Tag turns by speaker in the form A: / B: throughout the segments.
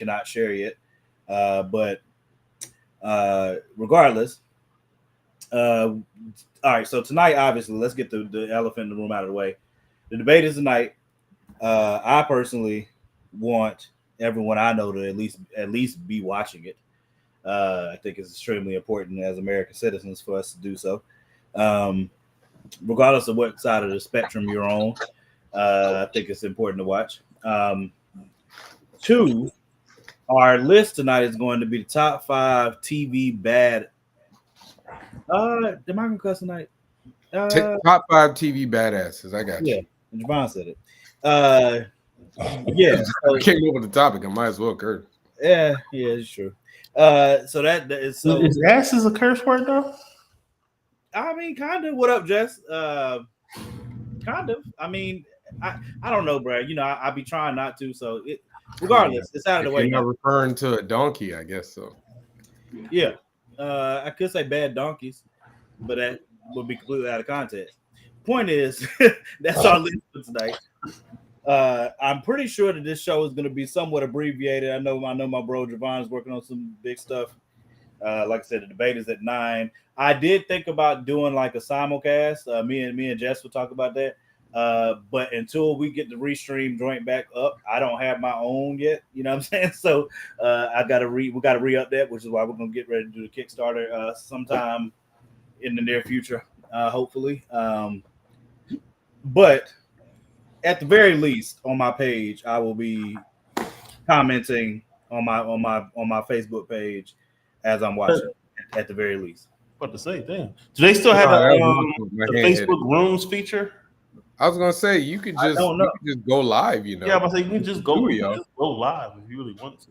A: cannot share yet. But regardless, all right. So tonight, obviously, let's get the elephant in the room out of the way. The debate is tonight. I personally want everyone I know to at least be watching it. I think it's extremely important as American citizens for us to do so, um, regardless of what side of the spectrum you're on. I think it's important to watch. Two, our list tonight is going to be the top five TV bad. Am I gonna cuss tonight? Uh,
B: Top 5 TV badasses. I got
A: yeah,
B: you.
A: Javon said it. Uh, yeah.
B: I
A: So
B: came up with the topic. I might as well curse.
A: yeah, it's true. So that is so.
C: Is ass is a curse word though?
A: I mean, kind of. What up, Jess? Kind of. I mean, I don't know, bro. I be trying not to. So
B: I mean,
A: regardless, it's out of the
B: if
A: way
B: you're
A: now.
B: not referring to a donkey, I guess so.
A: Yeah. I could say bad donkeys, but that would be completely out of context. Point is, that's our list for tonight. I'm pretty sure that this show is going to be somewhat abbreviated. I know my bro Javon is working on some big stuff. Like I said, the debate is at 9. I did think about doing like a simulcast. Me and Jess will talk about that. But until we get the restream joint back up, I don't have my own yet. You know what I'm saying? So we gotta re-up that, which is why we're gonna get ready to do the Kickstarter sometime in the near future, hopefully. But at the very least, on my page, I will be commenting on my Facebook page as I'm watching. At the very least.
C: What to say? Damn. Do they still have
B: No, that was my
C: the
B: hand headed.
C: Facebook Rooms feature?
B: I was gonna say you could
A: I
B: just
A: don't know.
B: go live, you know.
C: Yeah, I'm gonna say you can just go live if you really want to.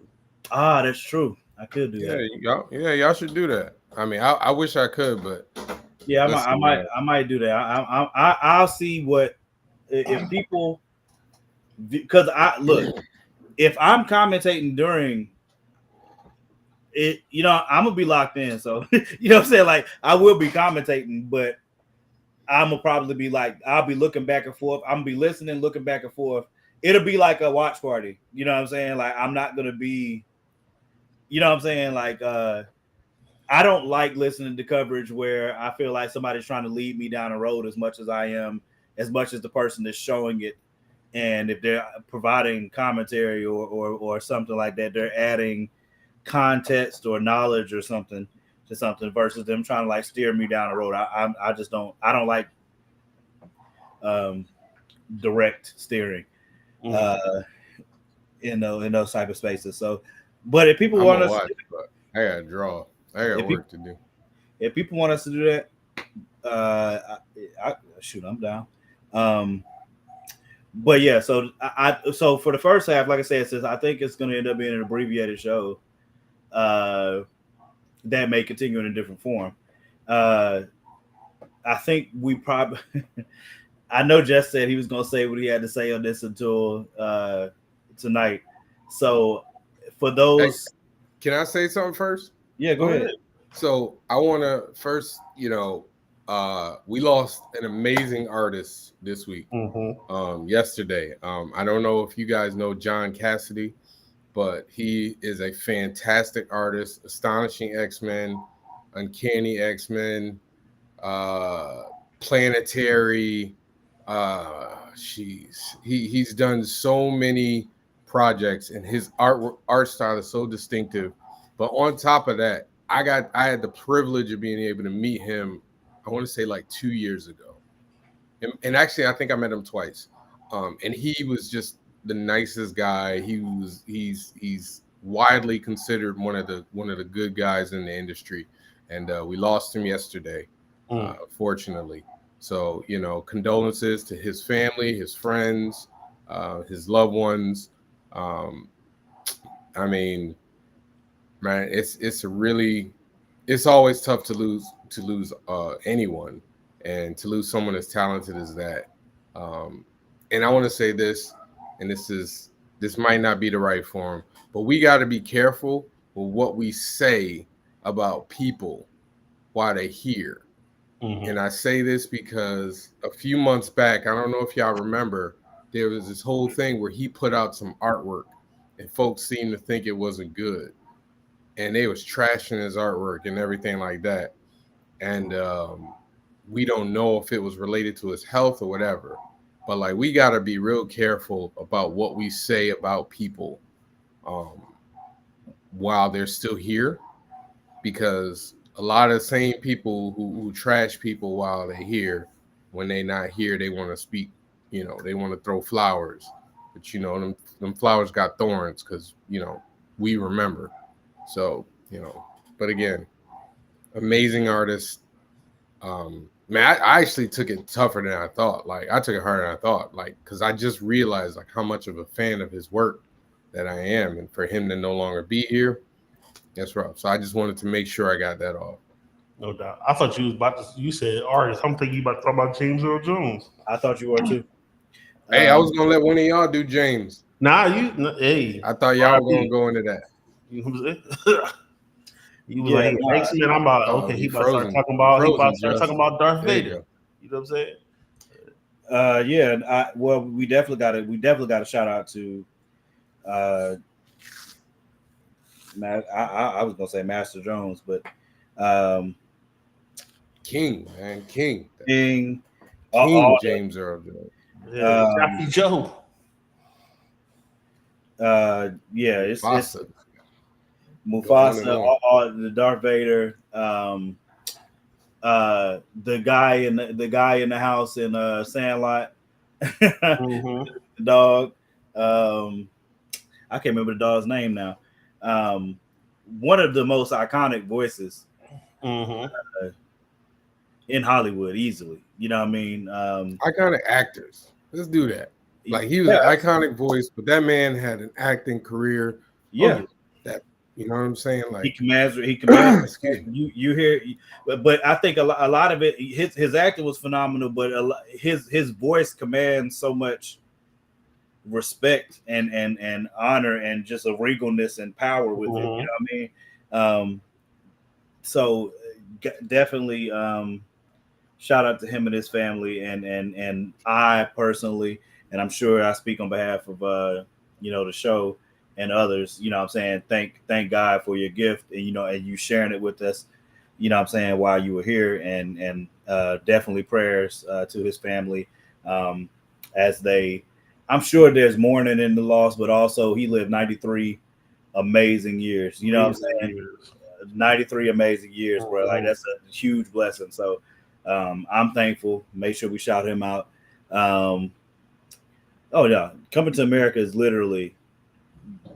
A: That's true. I could do that.
B: Y'all should do that. I mean, I wish I could, but
A: Yeah,
B: listen,
A: I might do that. I'll see what if people, because I look, if I'm commentating during it, I'm gonna be locked in. So you know what I'm saying? Like I will be commentating, but I'm gonna probably be like I'll be looking back and forth. I'm gonna be listening, looking back and forth. It'll be like a watch party. You know what I'm saying? Like I'm not gonna be, you know what I'm saying? Like I don't like listening to coverage where I feel like somebody's trying to lead me down a road as much as much as the person that's showing it. And if they're providing commentary or something like that, they're adding context or knowledge or something to something versus them trying to like steer me down the road. I just don't like direct steering in those type of spaces. So, but if people want us,
B: I gotta draw. I got work to do.
A: If people want us to do that, shoot, I'm down. But yeah, so so for the first half, like I said, since I think it's going to end up being an abbreviated show, that may continue in a different form. I think we probably. I know Jess said he was going to say what he had to say on this until tonight. So for those,
B: can I say something first?
A: Yeah, go ahead.
B: So I want to first, we lost an amazing artist this week. Yesterday. I don't know if you guys know John Cassaday, but he is a fantastic artist, astonishing X-Men, uncanny X-Men, planetary. He's done so many projects, and his art style is so distinctive. But on top of that, I had the privilege of being able to meet him. I want to say like 2 years ago, and actually I think I met him twice. And he was just the nicest guy. He's widely considered one of the good guys in the industry, and we lost him yesterday, fortunately. So condolences to his family, his friends, his loved ones. I mean, man, it's always tough to lose anyone, and to lose someone as talented as that. And I want to say this, and this might not be the right form, but we got to be careful with what we say about people while they're here. And I say this because a few months back, I don't know if y'all remember, there was this whole thing where he put out some artwork, and folks seemed to think it wasn't good, and they was trashing his artwork and everything like that. And we don't know if it was related to his health or whatever. But like, we got to be real careful about what we say about people while they're still here, because a lot of the same people who trash people while they're here, when they're not here, they want to speak. They want to throw flowers, but them flowers got thorns, because we remember. So but again, amazing artist. Man, I actually took it tougher than I thought. Like, I took it harder than I thought. Like, because I just realized like how much of a fan of his work that I am, and for him to no longer be here, that's rough. So I just wanted to make sure I got that off.
C: No doubt. I thought you was about to. You said artist. I'm thinking you about to talk about James Earl Jones.
A: I thought you were too.
B: Hey, I was gonna let one of y'all do James.
C: Hey.
B: I thought y'all were gonna go into that.
C: You was like, thanks, man. I'm about okay. He about to start talking about. He about to start talking about Darth Vader. You know what I'm saying?
A: Yeah. We definitely got a shout out to. I was gonna say Master Jones, but
B: King James Earl Jones.
C: Jackie Joe.
A: It's Mufasa, the Darth Vader, the guy in the house in Sandlot, the dog. I can't remember the dog's name now. One of the most iconic voices in Hollywood, easily. You know what I mean?
B: Iconic actors. Let's do that. Like, he was an iconic voice, but that man had an acting career.
A: Yeah.
B: That, you know what I'm saying? Like,
A: he commands. you hear, but I think a lot of it, his acting was phenomenal, but his voice commands so much respect and honor, and just a regalness and power with it. You know what I mean? So definitely shout out to him and his family, and I personally, and I'm sure I speak on behalf of the show and others, you know what I'm saying, thank God for your gift, and and you sharing it with us, you know what I'm saying, while you were here, and definitely prayers to his family, as I'm sure there's mourning in the loss, but also he lived 93 amazing years, you know what I'm saying? 93 amazing years, bro. Like, that's a huge blessing. So I'm thankful. Make sure we shout him out. Oh yeah, Coming to America is literally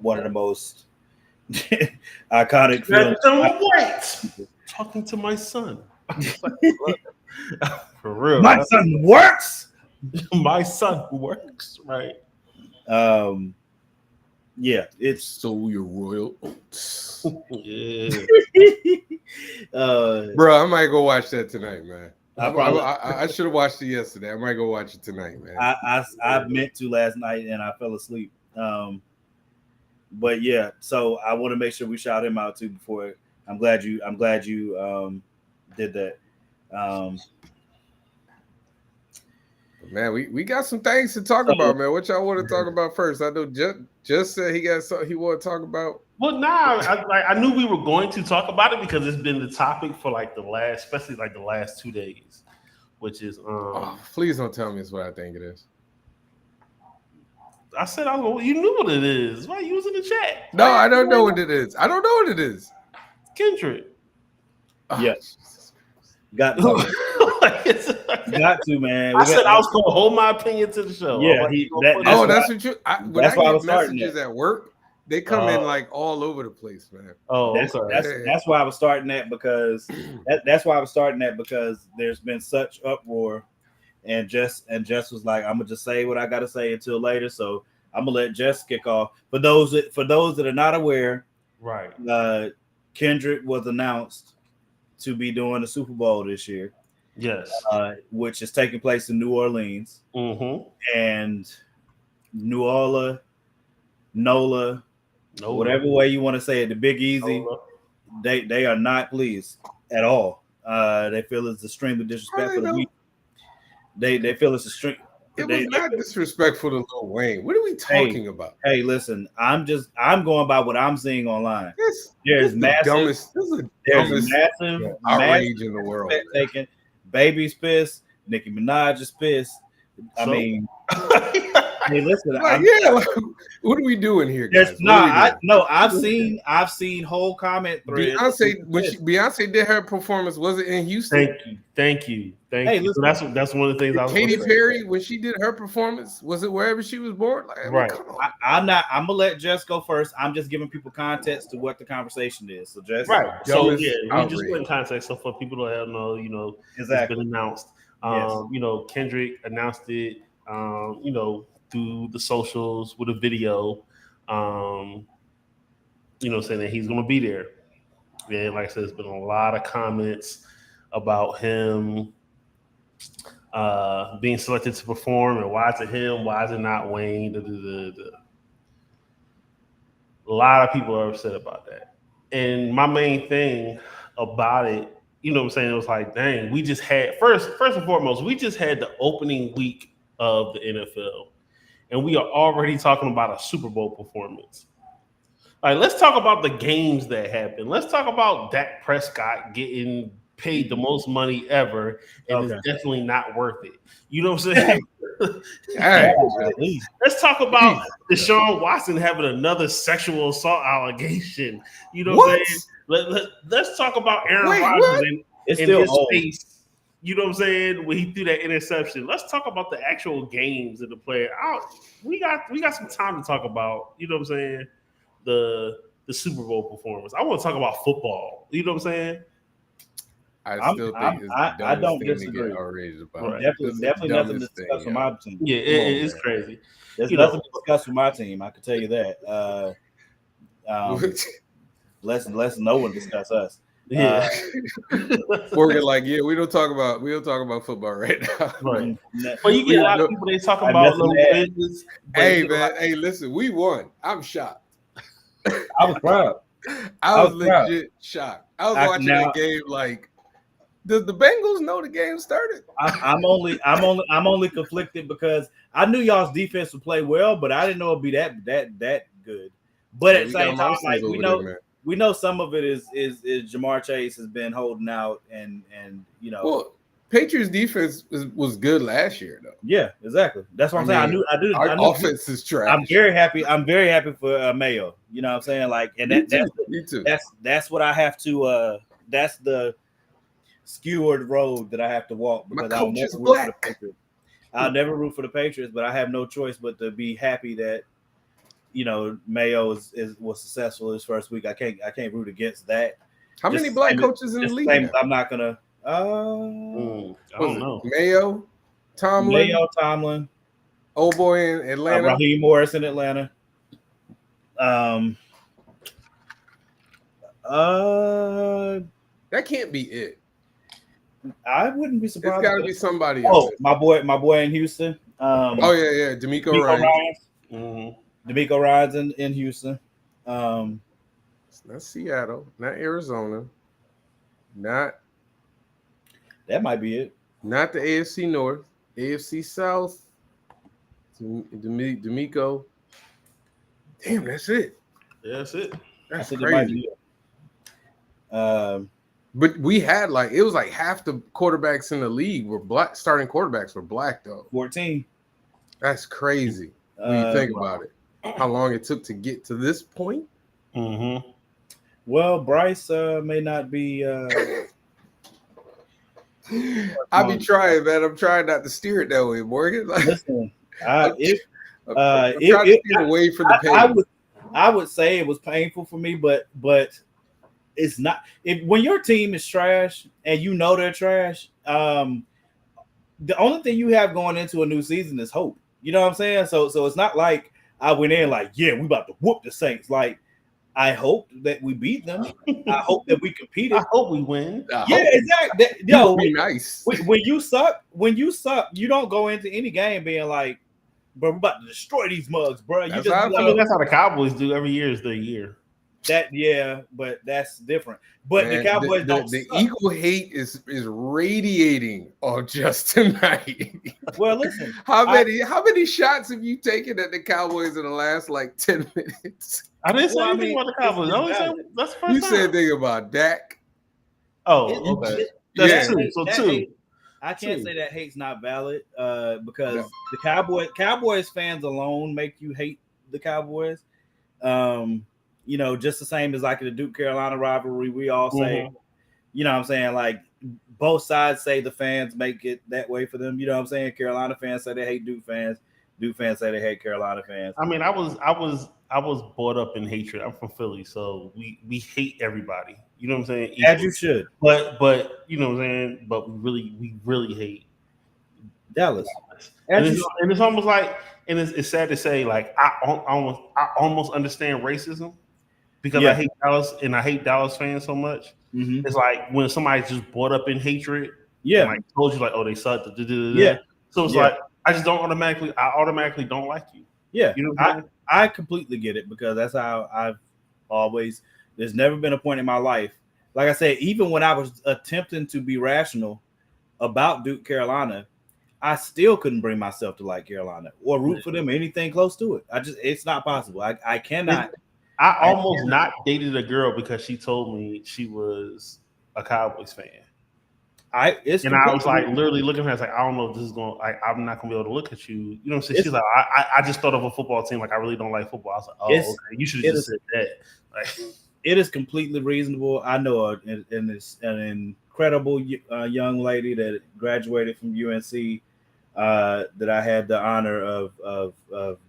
A: one of the most iconic films.
C: Talking to my son. For real.
A: My son works.
C: My son works, right?
B: Yeah, it's so your royal oats.
C: Yeah.
B: Bro, I might go watch that tonight, man. I should have watched it yesterday. I might go watch it tonight, man.
A: I meant to last night and I fell asleep. But yeah, so I want to make sure we shout him out too before. I'm glad you did that.
B: Man, we got some things to talk about, man. What y'all want to talk about first? I know just said he got something he want to talk about.
C: Well, I knew we were going to talk about it because it's been the topic for like especially like the last 2 days, which is
B: please don't tell me it's what I think it is.
C: I said you knew what it is. Why are you using the chat?
B: No, I don't know what it is. I don't know what it is.
C: Kendrick.
A: Yes. Got to, man.
C: I said I was going to hold my opinion to the show.
B: Yeah, that's what you. When I get messages at work, they come in like all over the place, man.
C: Oh,
A: that's why I was starting that, because that's why I was starting that, because there's been such uproar, and Jess was like, I'm gonna just say what I gotta say until later. So I'm gonna let Jess kick off. For those that are not aware,
C: right?
A: Kendrick was announced to be doing the Super Bowl this year.
C: Yes.
A: Which is taking place in New Orleans. And NOLA, whatever way you want to say it, the Big Easy, they are not pleased at all. They feel it's extremely disrespectful. They feel it's
B: It was not disrespectful to Lil Wayne. What are we talking about?
A: Hey, listen, I'm going by what I'm seeing online. There's
B: massive outrage in the world.
A: Taken. Baby's pissed. Nicki Minaj is pissed. I mean, hey, listen.
B: What are we doing here, guys?
A: I've seen whole comment threads.
B: Beyonce did her performance. Was it in Houston?
C: Thank you.
A: Hey, listen,
C: so that's one of the things. I was
B: Katy Perry, when she did her performance, was it wherever she was born?
A: Right. I'm gonna let Jess go first. I'm just giving people context to what the conversation is. So Jess,
C: right. So we just put in context. So for people that don't know,
A: exactly.
C: It's been announced. Kendrick announced it. Through the socials with a video, saying that he's going to be there. And like I said, there's been a lot of comments about him being selected to perform, and why is it him? Why is it not Wayne? A lot of people are upset about that. And my main thing about it, it was like, dang, we just had first and foremost, we just had the opening week of the NFL. And we are already talking about a Super Bowl performance. Like, let's talk about the games that happened. Let's talk about Dak Prescott getting paid the most money ever, and it's definitely not worth it. You know what I'm saying? Let's talk about Deshaun Watson having another sexual assault allegation. You know what I'm saying? Let's talk about Aaron Rodgers in his face. You know what I'm saying? When he threw that interception. Let's talk about the actual games and the player. We got some time to talk about, you know what I'm saying, the Super Bowl performance. I want to talk about football. You know what I'm saying?
B: I still think it's the
A: I don't
B: thing to
A: disagree.
B: get outraged about.
A: Right. Definitely nothing to discuss with my team.
C: Yeah, it's crazy.
A: There's nothing to discuss with my team. I can tell you that. Let's no one discuss us.
C: Yeah,
B: Morgan, we don't talk about football right now.
C: Right. Well, you get a lot of people they talking about no business.
B: Hey man, hey, listen, we won. I'm shocked.
A: I was proud.
B: I was legit shocked. I was watching that game like, does the Bengals know the game started?
A: I'm only conflicted because I knew y'all's defense would play well, but I didn't know it'd be that good. But at the same time, like we know some of it is Jamar Chase has been holding out and
B: Well, Patriots defense was good last year though.
A: Yeah, exactly. That's what I'm saying. I knew
B: offense is trash.
A: I'm very happy for Mayo. You know what I'm saying? Like, and
B: me too.
A: That's what I have to. That's the skewered road that I have to walk because I'll never root for the Patriots. I'll never root for the Patriots, but I have no choice but to be happy that Mayo was successful his first week. I can't root against that.
B: How many black coaches in the league?
A: I'm not gonna. I
C: don't know.
B: Mayo,
A: Tomlin,
B: old boy in Atlanta,
A: Raheem Morris in Atlanta.
B: That can't be it.
A: I wouldn't be surprised.
B: It's got to be somebody else.
A: My boy in Houston.
B: D'Amico Ryans.
A: Mm-hmm. D'Amico Ryans in Houston.
B: It's not Seattle, not Arizona, not.
A: That might be it.
B: Not the AFC North, AFC South. D'Amico. Damn, that's it.
C: Yeah, that's it.
B: That's crazy. But we had it was like half the quarterbacks in the league were black. Starting quarterbacks were black though.
A: 14.
B: That's crazy when you think about it. How long it took to get to this point?
C: Mm-hmm.
A: Well, Bryce may not be.
B: I be trying, man. I'm trying not to steer it that way, Morgan.
A: Listen,
B: I'm trying to steer away from the pain.
A: I would say it was painful for me, but it's not. When your team is trash and they're trash, the only thing you have going into a new season is hope. You know what I'm saying? So it's not like I went in like, yeah, we about to whoop the Saints. Like, I hope that we beat them. I hope that we competed.
C: I hope we win.
A: Exactly.
B: Be nice.
A: When you suck, you don't go into any game being like, bro, we're about to destroy these mugs, bro.
C: That's how the Cowboys do every year is their year.
A: but that's different. But
B: Man,
A: the Cowboys don't
B: the
A: suck.
B: Eagle hate is radiating on Justin Knight.
A: Well, listen,
B: how many shots have you taken at the Cowboys in the last like 10 minutes?
C: I didn't say
A: Well, I
C: anything
A: mean,
C: about the Cowboys.
A: it's
C: I only said
A: valid.
C: that's the first
B: You
C: time.
B: said thing about Dak.
C: Oh, okay.
A: It-
C: That's
B: Yeah.
C: two. So
A: that
C: two.
A: hate- I can't
C: Two.
A: say that hate's not valid because
B: No.
A: the Cowboys fans alone make you hate the Cowboys. Just the same as like the Duke Carolina rivalry, we all say, you know what I'm saying? Like both sides say the fans make it that way for them. You know what I'm saying? Carolina fans say they hate Duke fans. Duke fans say they hate Carolina fans.
C: I mean, I was brought up in hatred. I'm from Philly, so we hate everybody. You know what I'm saying?
A: As you should.
C: But you know what I'm saying? But we really hate
A: Dallas.
C: And
A: As
C: it's,
A: you
C: and it's almost like, and it's sad to say, like I almost understand racism because I hate Dallas and I hate Dallas fans so much.
A: Mhm.
C: It's like when somebody's just brought up in hatred,
A: Yeah.
C: and like told you like, oh, they suck.
A: Yeah.
C: So it's like I automatically don't like you.
A: Yeah.
C: You know what I'm saying?
A: I completely get it because that's how I've always. There's never been a point in my life, like I said, even when I was attempting to be rational about Duke Carolina, I still couldn't bring myself to like Carolina or root for them or anything close to it. It's not possible. I cannot.
C: I almost not dated a girl because she told me she was a Cowboys fan. I was like literally looking at her. I was like, I don't know if this is going. Like, I'm not gonna be able to look at you. You know what I'm saying? She's like, I just thought of a football team. Like, I really don't like football. I was like, oh, okay. You should have just said that. Like,
A: it is completely reasonable. I know an incredible young lady that graduated from UNC that I had the honor of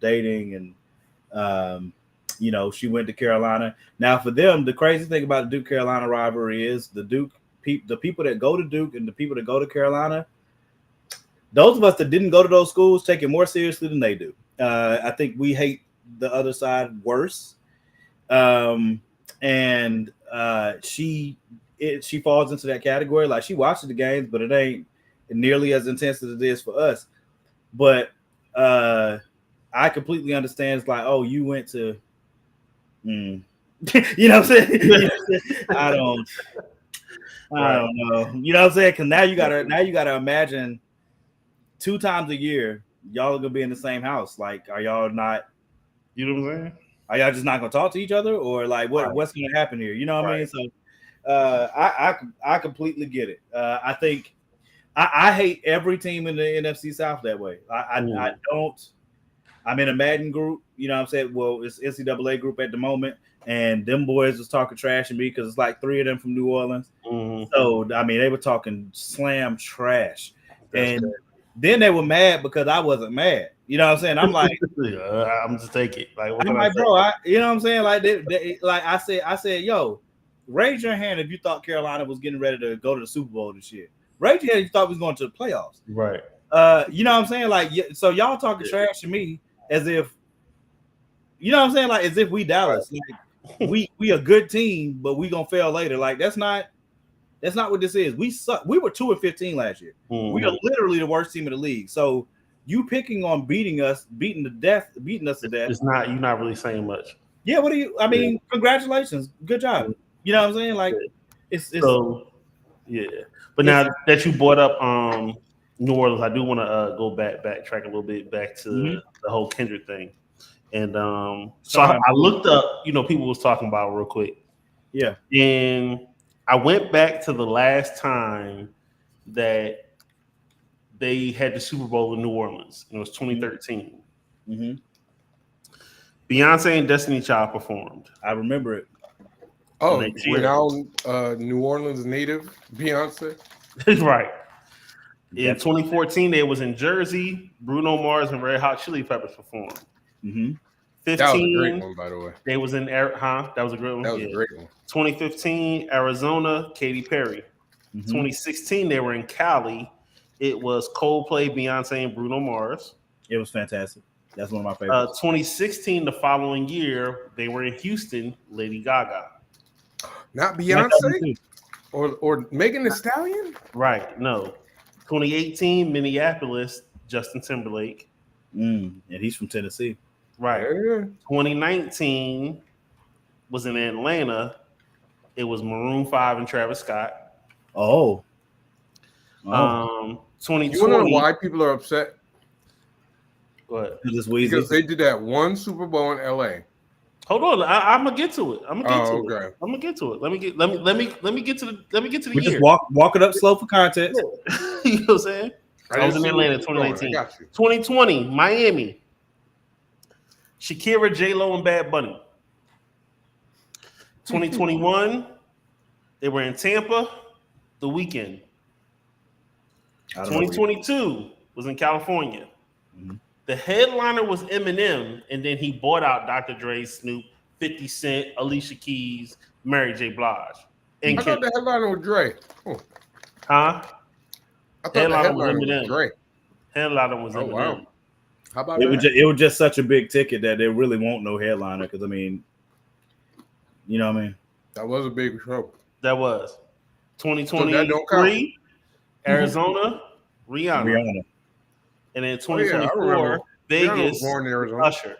A: dating, and she went to Carolina. Now, for them, the crazy thing about the Duke Carolina rivalry is the people that go to Duke and the people that go to Carolina. Those of us that didn't go to those schools take it more seriously than they do. I think we hate the other side worse. And she falls into that category. Like, she watches the games, but it ain't nearly as intense as it is for us. But I completely understand. It's like, oh, you went to, you know what I'm saying? I don't know. You know what I'm saying? Because now you gotta imagine 2 times a year y'all are gonna be in the same house. Like, are y'all not?
C: You know what I'm saying?
A: Are y'all just not gonna talk to each other, or like what's gonna happen here? You know what I mean? So I completely get it. I think I hate every team in the NFC South that way. I don't. I'm in a Madden group. You know what I'm saying? Well, it's NCAA group at the moment, and them boys was talking trash to me because it's like 3 of them from New Orleans.
C: Mm-hmm.
A: So I mean, they were talking slam trash, then they were mad because I wasn't mad. You know what I'm saying? I'm like,
C: I'm just take it. Like,
A: I'm like, bro, you know what I'm saying? Like, like I said, yo, raise your hand if you thought Carolina was getting ready to go to the Super Bowl this year. Raise your hand if you thought we was going to the playoffs.
C: Right.
A: You know what I'm saying? Like, so y'all talking trash to me as if, you know what I'm saying? Like, as if we Dallas, like we a good team, but we gonna fail later. Like, that's not what this is. We suck. We were 2-15 last year. Mm-hmm. We are literally the worst team in the league. So you picking on beating us to death.
C: It's not. You're not really saying much.
A: Yeah. What do you? I mean, congratulations. Good job. You know what I'm saying? Like, it's
C: so. Yeah. But now that you brought up New Orleans, I do want to go backtrack a little bit back to the whole Kendrick thing, and so I looked up. You know, people was talking about it real quick.
A: Yeah.
C: And I went back to the last time that they had the Super Bowl in New Orleans. It was 2013.
A: Mm-hmm.
C: Beyonce and Destiny Child performed.
A: I remember it.
B: Oh, without New Orleans native Beyonce?
C: Right. In 2014, they was in Jersey. Bruno Mars and Red Hot Chili Peppers performed.
A: Mm-hmm.
C: 15,
B: that was a great one, by the way.
C: They was in That was a great one.
B: That was a great one.
C: 2015, Arizona, Katy Perry. Mm-hmm. 2016, they were in Cali. It was Coldplay, Beyonce, and Bruno Mars.
A: It was fantastic. That's one of my favorites.
C: 2016, the following year, they were in Houston, Lady Gaga.
B: Not Beyonce? Or Megan Thee Stallion?
C: Right, no. 2018, Minneapolis, Justin
A: And he's from Tennessee.
C: Right. 2019, was in Atlanta. It was Maroon 5 and Travis Scott.
A: Oh.
C: 2020.
B: You want to know why people are upset?
C: Go ahead.
B: Because they did that one Super Bowl in LA.
C: Hold on, I'm gonna get to it. I'm gonna get to it. Let me get to the
A: we
C: year.
A: Just walk it up slow for context.
C: You know what I'm saying? I was in Atlanta 2019. 2020, Miami. Shakira, J-Lo, and Bad Bunny. 2021, they were in Tampa, The Weeknd. 2022 was in California. Mm-hmm. The headliner was Eminem, and then he bought out Dr. Dre, Snoop, 50 Cent, Alicia Keys, Mary J. Blige.
B: I thought the headliner was Dre.
C: Huh?
B: I thought the headliner was Dre.
C: Headliner was Eminem.
B: Wow. How about
A: that? It was just such a big ticket that they really won't no headliner because, I mean, you know what I mean?
B: That was a big show.
C: That was. 2023, Arizona, Rihanna. And then 2024, Vegas, Usher.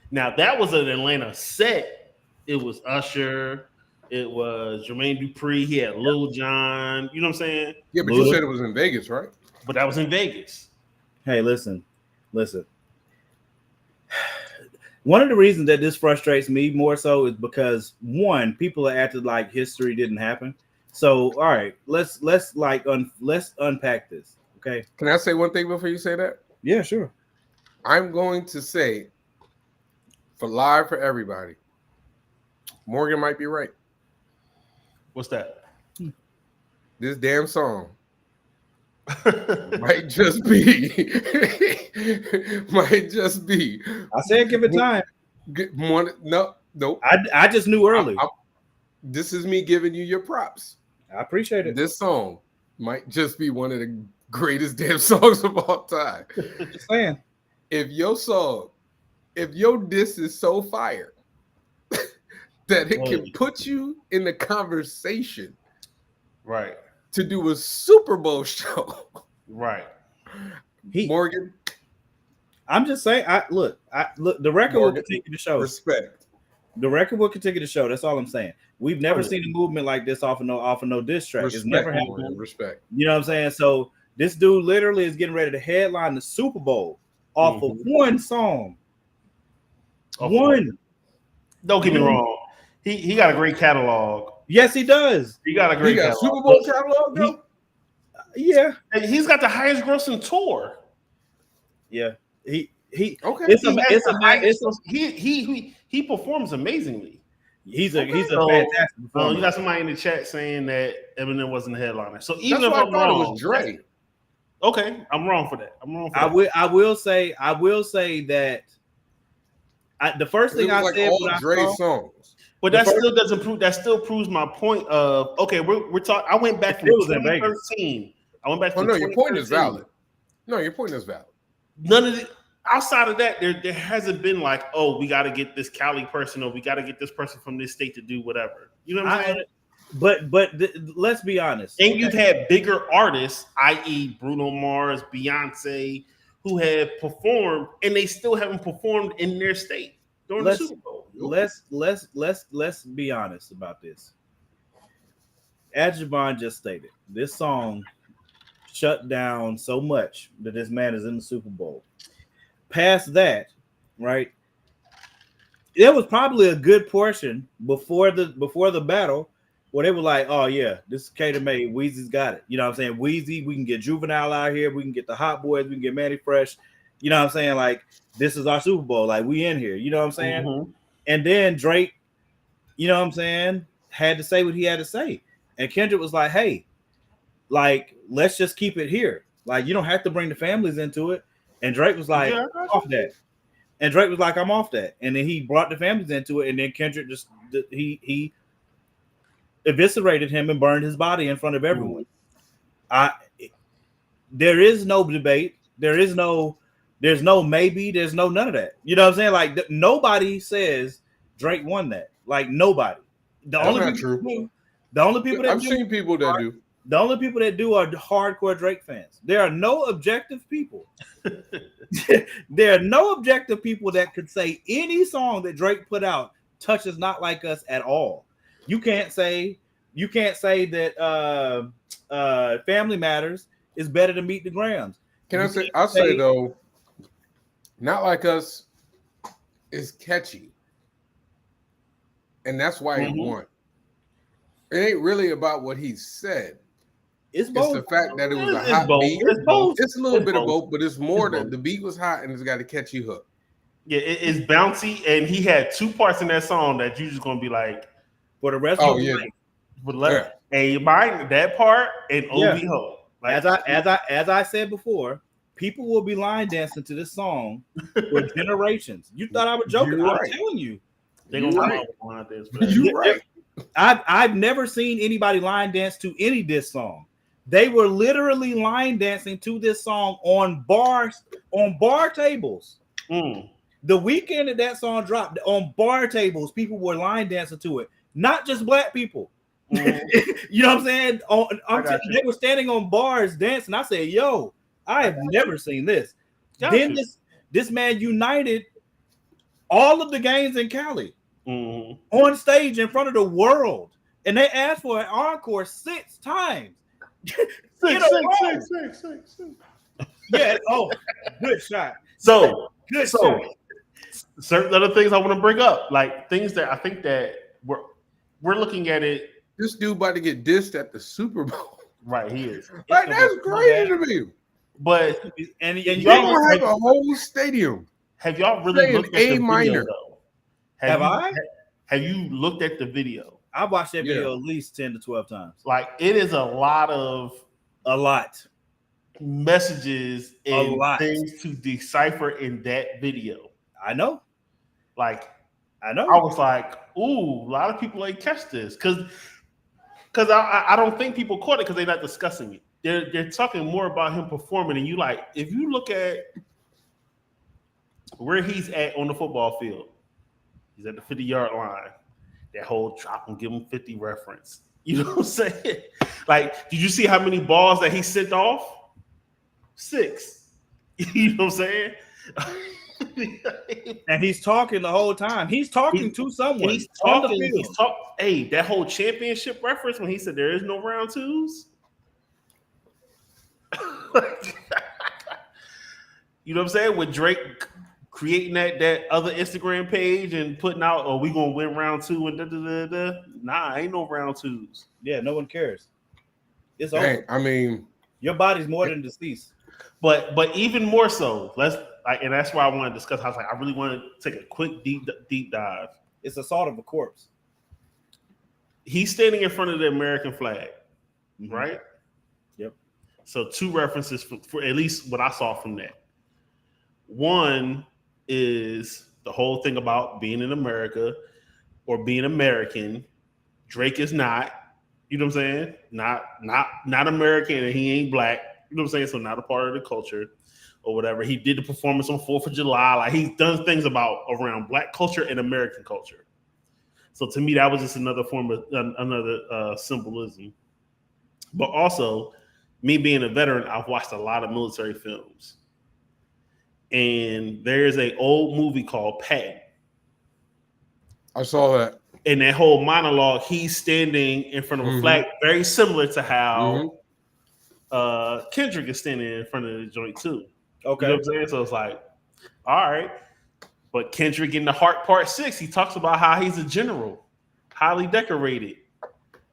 C: Now, that was an Atlanta set. It was Usher. It was Jermaine Dupri. He had Lil Jon. You know what I'm saying?
B: Yeah, but you said it was in Vegas, right?
C: But that was in Vegas.
A: Hey, listen. One of the reasons that this frustrates me more so is because, one, people are acting like history didn't happen. So, all right, let's unpack this. Okay.
B: Can I say one thing before you say that?
A: Yeah, sure.
B: I'm going to say, for everybody, Morgan might be right.
C: What's that?
B: This damn song might just be.
A: I said give it time.
B: No.
A: I just knew early.
B: This is me giving you your props.
A: I appreciate it.
B: This song might just be one of the greatest damn songs of all time.
A: Just saying.
B: If your diss is so fire that it can put you in the conversation,
C: right,
B: to do a Super Bowl show,
C: right?
B: Morgan,
A: I'm just saying. Look. The record will continue to show.
B: Respect.
A: The record will continue to show. That's all I'm saying. We've never seen a movement like this off of no diss track. It's never happened.
B: Respect.
A: You know what I'm saying? So this dude literally is getting ready to headline the Super Bowl off of one song. One.
C: Don't get me wrong. He got a great catalog.
A: Yes, he does.
C: He got a great catalog.
B: Super Bowl catalog, though?
A: Yeah.
C: And he's got the highest grossing tour.
A: Yeah. He okay.
C: He performs amazingly.
A: He's a fantastic performer.
C: You got somebody in the chat saying that Eminem wasn't the headliner. So even if
B: I'm wrong, it was Dre.
C: Okay, I'm wrong for that.
A: I will say that the first thing I said
B: all Dre songs.
C: But that still doesn't prove. That still proves my point of we're talking. I went back from 2013. I went back.
B: Oh no, your point is valid. No, your point is valid.
C: None of the outside of that, there hasn't been like, we got to get this Cali person, or we got to get this person from this state to do whatever. You know what I'm saying?
A: But let's be honest.
C: And you've had bigger artists, i.e., Bruno Mars, Beyonce, who have performed, and they still haven't performed in their state during the Super Bowl.
A: Let's be honest about this. As Javon just stated, this song shut down so much that this man is in the Super Bowl. Past that, right? There was probably a good portion before the battle where they were like, "Oh yeah, this is cater made. Weezy's got it." You know what I'm saying? Weezy, we can get Juvenile out here. We can get the Hot Boys. We can get Manny Fresh. You know what I'm saying? Like, this is our Super Bowl. Like, we in here. You know what I'm saying? Mm-hmm. And then Drake, you know what I'm saying, had to say what he had to say. And Kendrick was like, "Hey, like, let's just keep it here. Like, you don't have to bring the families into it." And Drake was like, "Off that." And Drake was like, "I'm off that." And then he brought the families into it. And then Kendrick just he eviscerated him and burned his body in front of everyone. There is no debate. There's no maybe. There's no none of that. You know what I'm saying? Like, nobody says Drake won that. Like, nobody.
B: The only people that I've seen people that do.
A: The only people that do are hardcore Drake fans. There are no objective people. There are no objective people that could say any song that Drake put out touches Not Like Us at all. You can't say that Family Matters is better than Meet the Grams.
B: Can I say? I'll say though, Not Like Us is catchy, and that's why he won. It ain't really about what he said.
A: It's
B: the fact that it was a hot beat. It's a little bit of both, but it's more that the beat was hot and it's got a catchy hook.
C: Yeah, it's bouncy, and he had two parts in that song that you just gonna be like
A: for the rest of the
C: night. And mind that part and OB Ho.
A: Like, as I said before, people will be line dancing to this song for generations. You thought I was joking? I'm telling you,
C: they're gonna line dance.
B: You're right.
A: I've never seen anybody line dance to any diss song. They were literally line dancing to this song on bar tables. The weekend that song dropped, on bar tables, people were line dancing to it. Not just black people. You know what I'm saying? They were standing on bars dancing. I said, "Yo, I have never seen this." Then this man united all of the gangs in Cali on stage in front of the world, and they asked for an encore 6 times.
C: Six.
A: Yeah. Oh, good shot.
C: So certain other things I want to bring up, like things that I think that we're looking at it.
B: This dude about to get dissed at the Super Bowl.
C: Right, he is.
B: Like, that's crazy to me.
C: But
B: and y'all have a whole stadium.
C: Have y'all really looked at the video, though?
A: Have
C: you looked at the video?
A: I watched that video at least 10 to 12 times.
C: Like, it is a lot messages and things to decipher in that video.
A: I know.
C: Like,
A: I know.
C: I was like, ooh, a lot of people ain't catch this because I don't think people caught it because they're not discussing it. They're talking more about him performing, and you like, if you look at where he's at on the football field, he's at the 50-yard line. That whole drop and give him 50 reference. You know what I'm saying? Like, did you see how many balls that he sent off? 6. You know what I'm saying?
A: And he's talking the whole time. He's talking to someone.
C: He's talking. Hey, that whole championship reference when he said there is no round 2s. You know what I'm saying? With Drake creating that other Instagram page and putting out, "Oh, we gonna win round 2" and da da da da. Nah, ain't no round 2s.
A: Yeah, no one cares. It's over.
B: I mean,
A: your body's more than deceased.
C: But even more so, and that's why I want to discuss. I was like, I really want to take a quick deep dive.
A: It's assault of a corpse.
C: He's standing in front of the American flag, right?
A: Yep. So 2 references for at least what I saw from that. One is the whole thing about being in America or being American. Drake is not, you know what I'm saying? Not American, and he ain't black. You know what I'm saying? So not a part of the culture or whatever. He did the performance on 4th of July. Like, he's done things around black culture and American culture. So to me, that was just another form of another symbolism. But also, me being a veteran, I've watched a lot of military films. And there's an old movie called Patton.
B: I saw that.
C: In that whole monologue, he's standing in front of a flag, very similar to how Kendrick is standing in front of the joint too. Okay. You know what I'm saying? So it's like, all right. But Kendrick in the Heart Part 6, he talks about how he's a general, highly decorated.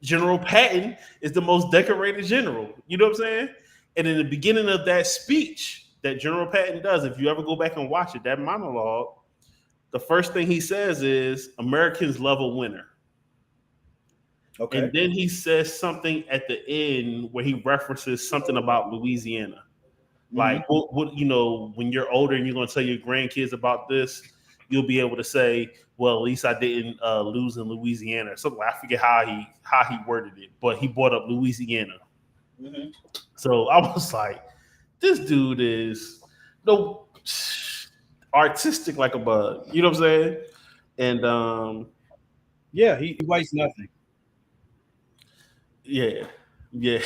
C: General Patton is the most decorated general. You know what I'm saying? And in the beginning of that speech that General Patton does, if you ever go back and watch it, that monologue, the first thing he says is, Americans love a winner. Okay. And then he says something at the end where he references something about Louisiana. Like, what you know, when you're older and you're going to tell your grandkids about this, you'll be able to say, well, at least I didn't lose in Louisiana. Something, I forget how he worded it, but he brought up Louisiana. So I was like, this dude is artistic like a bug. You know what I'm saying? And
A: yeah, he wastes nothing.
C: Yeah.
A: He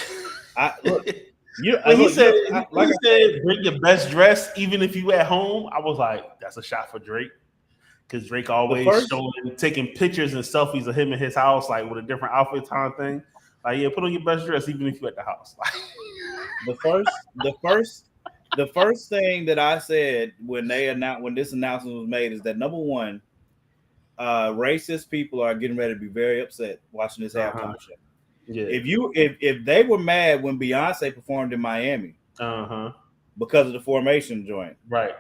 C: said, bring your best dress, even if you at home. I was like, that's a shot for Drake. because Drake always taking pictures and selfies of him in his house, like with a different outfit time thing. Like, yeah, put on your best dress even if you're at the house.
A: The first thing that I said when this announcement was made is that number one, racist people are getting ready to be very upset watching this halftime show.
C: Yeah.
A: If they were mad when Beyonce performed in Miami, because of the formation joint,
C: right?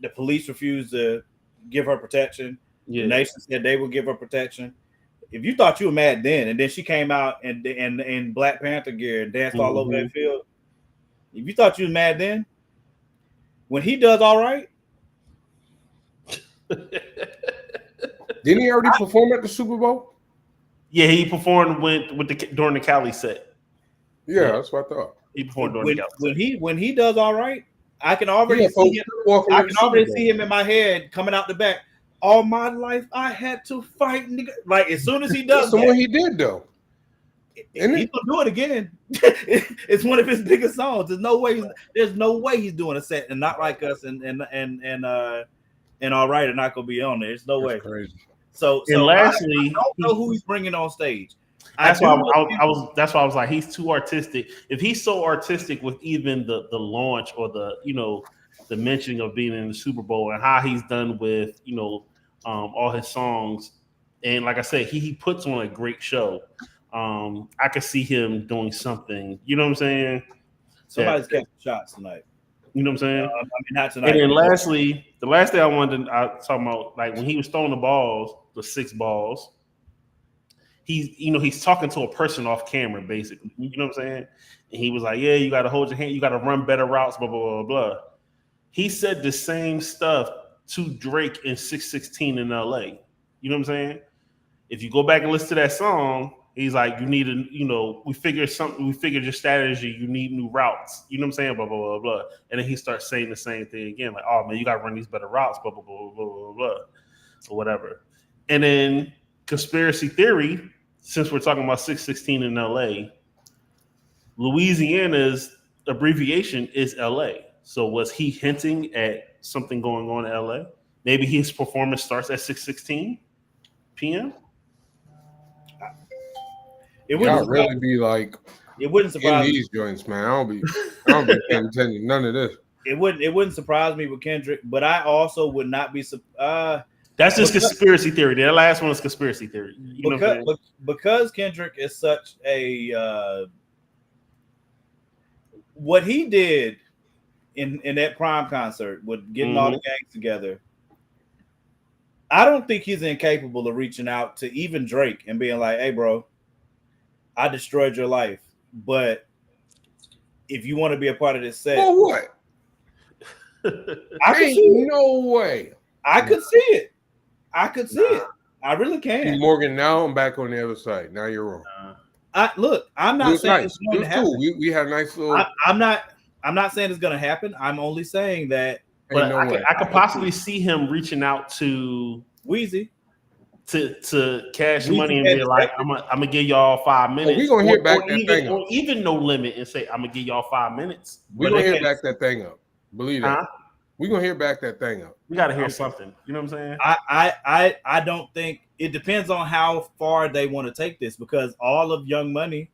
A: The police refused to give her protection.
C: Yeah.
A: The nation said they would give her protection. If you thought you were mad then, and then she came out in Black Panther gear and danced all over that field, if you thought you was mad then, when he does all right,
B: didn't he already perform at the Super Bowl?
C: Yeah, he performed during the Cali set.
B: Yeah, that's what I thought.
C: He performed during the Cali set.
A: When he does all right, I can already see him. I can already see him in my head coming out the back. All my life, I had to fight, nigga. Like as soon as he does,
B: that's what he did though.
A: He's gonna do it again. It's one of his biggest songs. There's no way he's doing a set and not like us and all right and not gonna be on there. There's no way.
B: Crazy.
C: So lastly,
A: I don't know who he's bringing on stage.
C: That's why I was like, he's too artistic. If he's so artistic with even the launch or the mentioning of being in the Super Bowl and how he's done with all his songs, and like I said, he puts on a great show. I could see him doing something. You know what I'm saying?
A: Somebody's catching shots tonight.
C: You know what I'm saying?
A: I mean, not tonight.
C: And then lastly, the last thing I wanted to talk about, like when he was throwing the balls, the 6 balls, he's talking to a person off camera, basically. You know what I'm saying? And he was like, yeah, you got to hold your hand. You got to run better routes, blah, blah, blah, blah. He said the same stuff to Drake in 616 in LA. You know what I'm saying? If you go back and listen to that song, he's like, you need we figured your strategy, you need new routes. You know what I'm saying? Blah, blah, blah, blah. And then he starts saying the same thing again, like, oh man, you gotta run these better routes, blah, blah, blah, blah, blah, blah, or whatever. And then conspiracy theory, since we're talking about 616 in LA, Louisiana's abbreviation is LA. So was he hinting at something going on in LA? Maybe his performance starts at 6:16 p.m.
B: It wouldn't really be like
A: it wouldn't surprise
B: in these joints, man. I don't be paying attention to none of this.
A: It wouldn't surprise me with Kendrick, but I also would not be
C: that's just conspiracy theory. That last one is conspiracy theory.
A: Because Kendrick is such a what he did in that Prime concert with getting all the gangs together. I don't think he's incapable of reaching out to even Drake and being like, hey, bro, I destroyed your life, but if you want to be a part of this set,
B: what?
A: I can see it.
B: No way.
A: I could see it. I could see it. I really can.
B: Morgan, now I'm back on the other side. Now you're wrong.
A: I'm not saying it's going to happen.
B: Cool. We had a nice little.
A: I'm not saying it's going to happen. I'm only saying that.
C: But I could possibly see him reaching out to
A: Weezy
C: to Cash Money and be like, I'm gonna give y'all 5 minutes.
B: We're gonna hear back that thing up.
C: Or even No Limit and say, I'm gonna give y'all 5 minutes.
B: We're gonna hear back that thing up. Believe that. We're gonna hear back that thing up.
C: We gotta hear something. You know what I'm saying?
A: I don't think it depends on how far they want to take this, because all of Young Money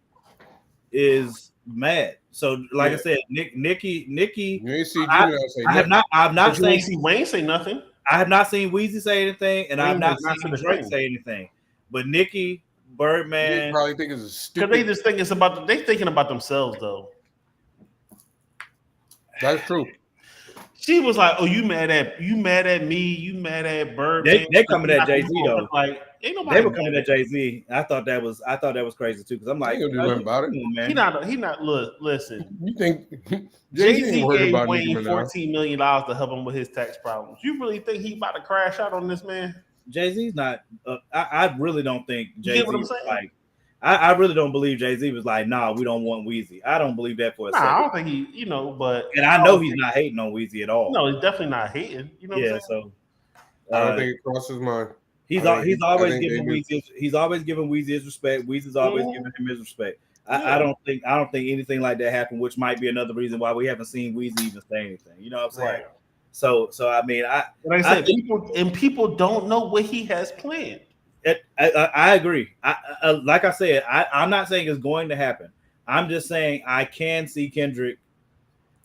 A: is mad. So, like I said, Nicki.
B: You ain't see
A: I've not
C: seen Wayne say nothing.
A: I have not seen Weezy say anything, and I've not seen Drake say anything. But Nicki, Birdman,
B: they probably think it's a stupid.
C: Because they just think they thinking about themselves though.
B: That's true.
C: She was like, "Oh, you mad at me? You mad at Birdman?"
A: They coming at Jay-Z though.
C: Like, ain't nobody.
A: They were coming at Jay-Z. I thought that was crazy too, because I'm like,
B: do nothing about it.
C: Man. He not. Look, listen.
B: You think
C: Jay-Z gave Wayne $14 million to help him with his tax problems? You really think he about to crash out on this man?
A: Jay-Z's not. I really don't think Jay-Z.
C: You get what I'm saying?
A: Like, I really don't believe Jay-Z was like, nah, we don't want Weezy. I don't believe that for a second.
C: I don't think he, but
A: and I know he's not hating on Weezy at all.
C: No, he's definitely not hating. You know what I'm saying?
B: So I don't think it crosses his mind.
A: He's always giving Weezy his respect. Weezy's always giving him his respect. I don't think anything like that happened, which might be another reason why we haven't seen Weezy even say anything. You know what I'm saying? So I mean,
C: Like I said, people don't know what he has planned.
A: I agree. Like I said, I'm not saying it's going to happen. I'm just saying I can see Kendrick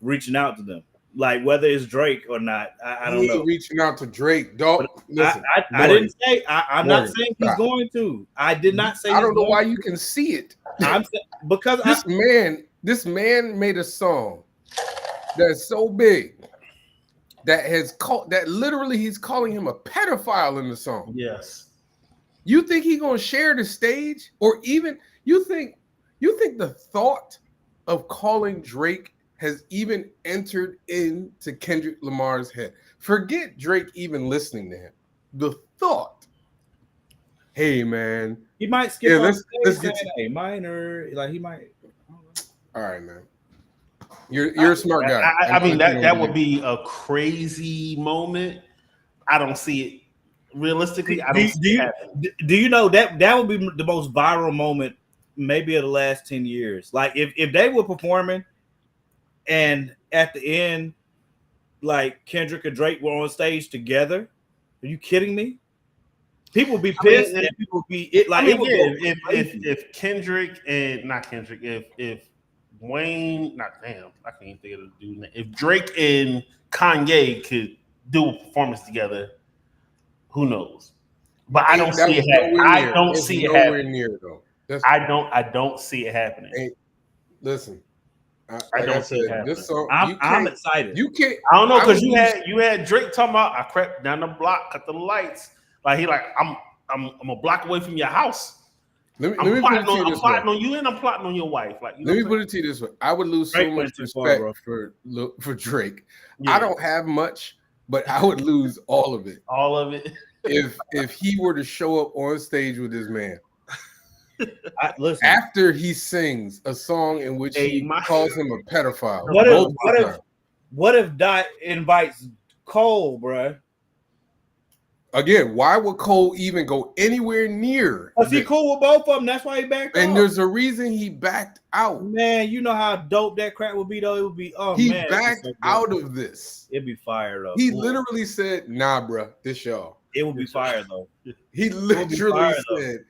A: reaching out to them, like whether it's Drake or not. I don't know.
B: Reaching out to Drake, dog. Listen,
A: I didn't say. I'm not saying he's
B: stop.
A: going to. I did not say.
B: I don't know why you can see it.
A: I'm saying because
B: this man made a song that's so big that literally he's calling him a pedophile in the song.
C: Yes.
B: You think he gonna share the stage, or even you think the thought of calling Drake has even entered into Kendrick Lamar's head? Forget Drake even listening to him. The thought, hey man,
A: he might skip.
B: Let's get
A: a minor. Like he might.
B: All right, man. You're a smart guy.
C: I mean that would be a crazy moment. I don't see it realistically. I don't see it happening.
A: Do you know that would be the most viral moment maybe of the last 10 years? Like if they were performing and at the end, like Kendrick and Drake were on stage together. Are you kidding me? People would be pissed, and people would be it. Like it would
C: if Kendrick and not Kendrick, if Wayne, not damn, I can't even think of the dude name. If Drake and Kanye could do a performance together, who knows? But I don't see it happening. I don't see it happening.
B: Near though.
C: I don't see it happening.
B: Hey, listen.
C: I don't see it happening.
B: This song,
A: I'm excited.
B: You can't.
C: I don't know because you had Drake talking about I crept down the block, cut the lights. Like he like I'm a block away from your house. I'm plotting on you and I'm plotting on your wife. Like
B: let me put it to you this way: I would lose so much respect for Drake. Yeah. I don't have much, but I would lose all of it.
C: All of it.
B: if he were to show up on stage with this man.
A: Listen,
B: after he sings a song in which he calls him a pedophile.
A: What if Dot invites Cole, bruh?
B: Again, why would Cole even go anywhere near?
A: Because he cool with both of them. That's why he backed out.
B: And there's a reason he backed out.
A: Man, you know how dope that crap would be, though? It would be,
B: he backed out of this.
A: It'd be fire, though.
B: He literally said, nah, bruh, this y'all.
A: It would be fire, though.
B: He literally said,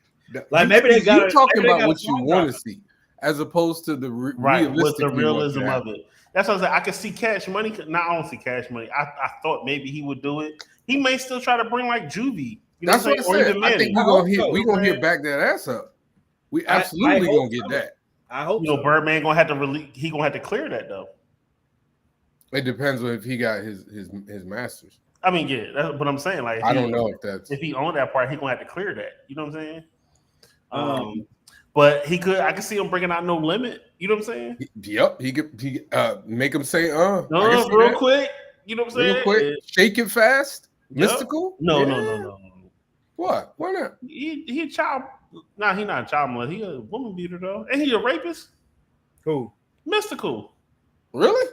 A: like maybe they got
B: talking about what you want to see, as opposed to the
C: with the realism of it. That's what I was like. I could see Cash Money. Not I don't see Cash Money. I thought maybe he would do it. He may still try to bring like Juvie.
B: That's what I said. I think we're gonna hit back that ass up. We absolutely gonna get that.
A: I hope
C: so. Birdman gonna have to release. He gonna have to clear that though.
B: It depends on if he got his masters.
C: I mean, yeah, but I'm saying like
B: I don't know if
C: he owned that part, he gonna have to clear that. You know what I'm saying? But he could. I can see him bringing out No Limit. You know what I'm saying?
B: Yep. He could make him say
C: real quick. You know what I'm saying?
B: Real quick. Shake It Fast. Yep. Mystical.
C: No.
B: What? Why not?
C: He a child. Nah, he not a child molester. He a woman beater though. And he a rapist.
A: Who?
C: Mystical.
B: Really?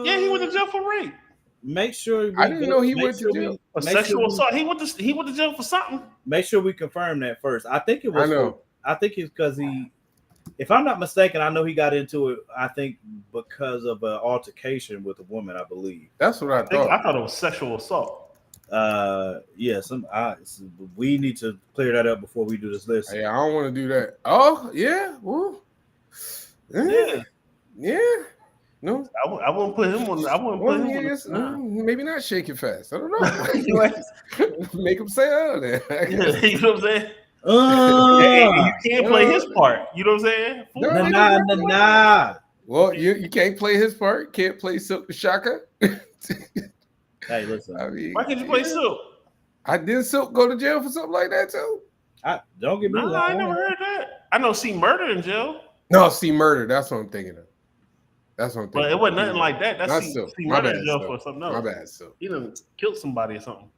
C: Yeah, he went to jail for rape.
A: Make sure
B: I didn't know he went to jail.
C: A sexual assault. He went to jail for something.
A: Make sure we confirm that first. I think it was.
B: I know.
A: I think it's because if I'm not mistaken, I know he got into it. I think because of an altercation with a woman. I believe.
B: That's what I thought.
C: I thought it was sexual assault.
A: We need to clear that up before we do this list.
B: Yeah, I don't want to do that. Oh yeah, well, yeah. No,
C: I wouldn't put him on. I wouldn't put him on.
B: Maybe not Shake It Fast. I don't know. Make him say that.
C: You know what I'm saying? You can't play his part. You know what I'm saying?
A: Nah.
B: Well, you can't play his part. Can't play Silk the Shaka.
A: Hey, listen.
B: I mean,
C: why can't you play Silk?
B: I did Silk go to jail for something like that too.
A: Don't get me wrong.
C: I never heard that. I know C Murder in jail.
B: No, C Murder. That's what I'm thinking of.
C: But it wasn't nothing like that. That's C Murder in jail
B: for
C: something else.
B: My bad, Silk.
C: He done killed somebody or something.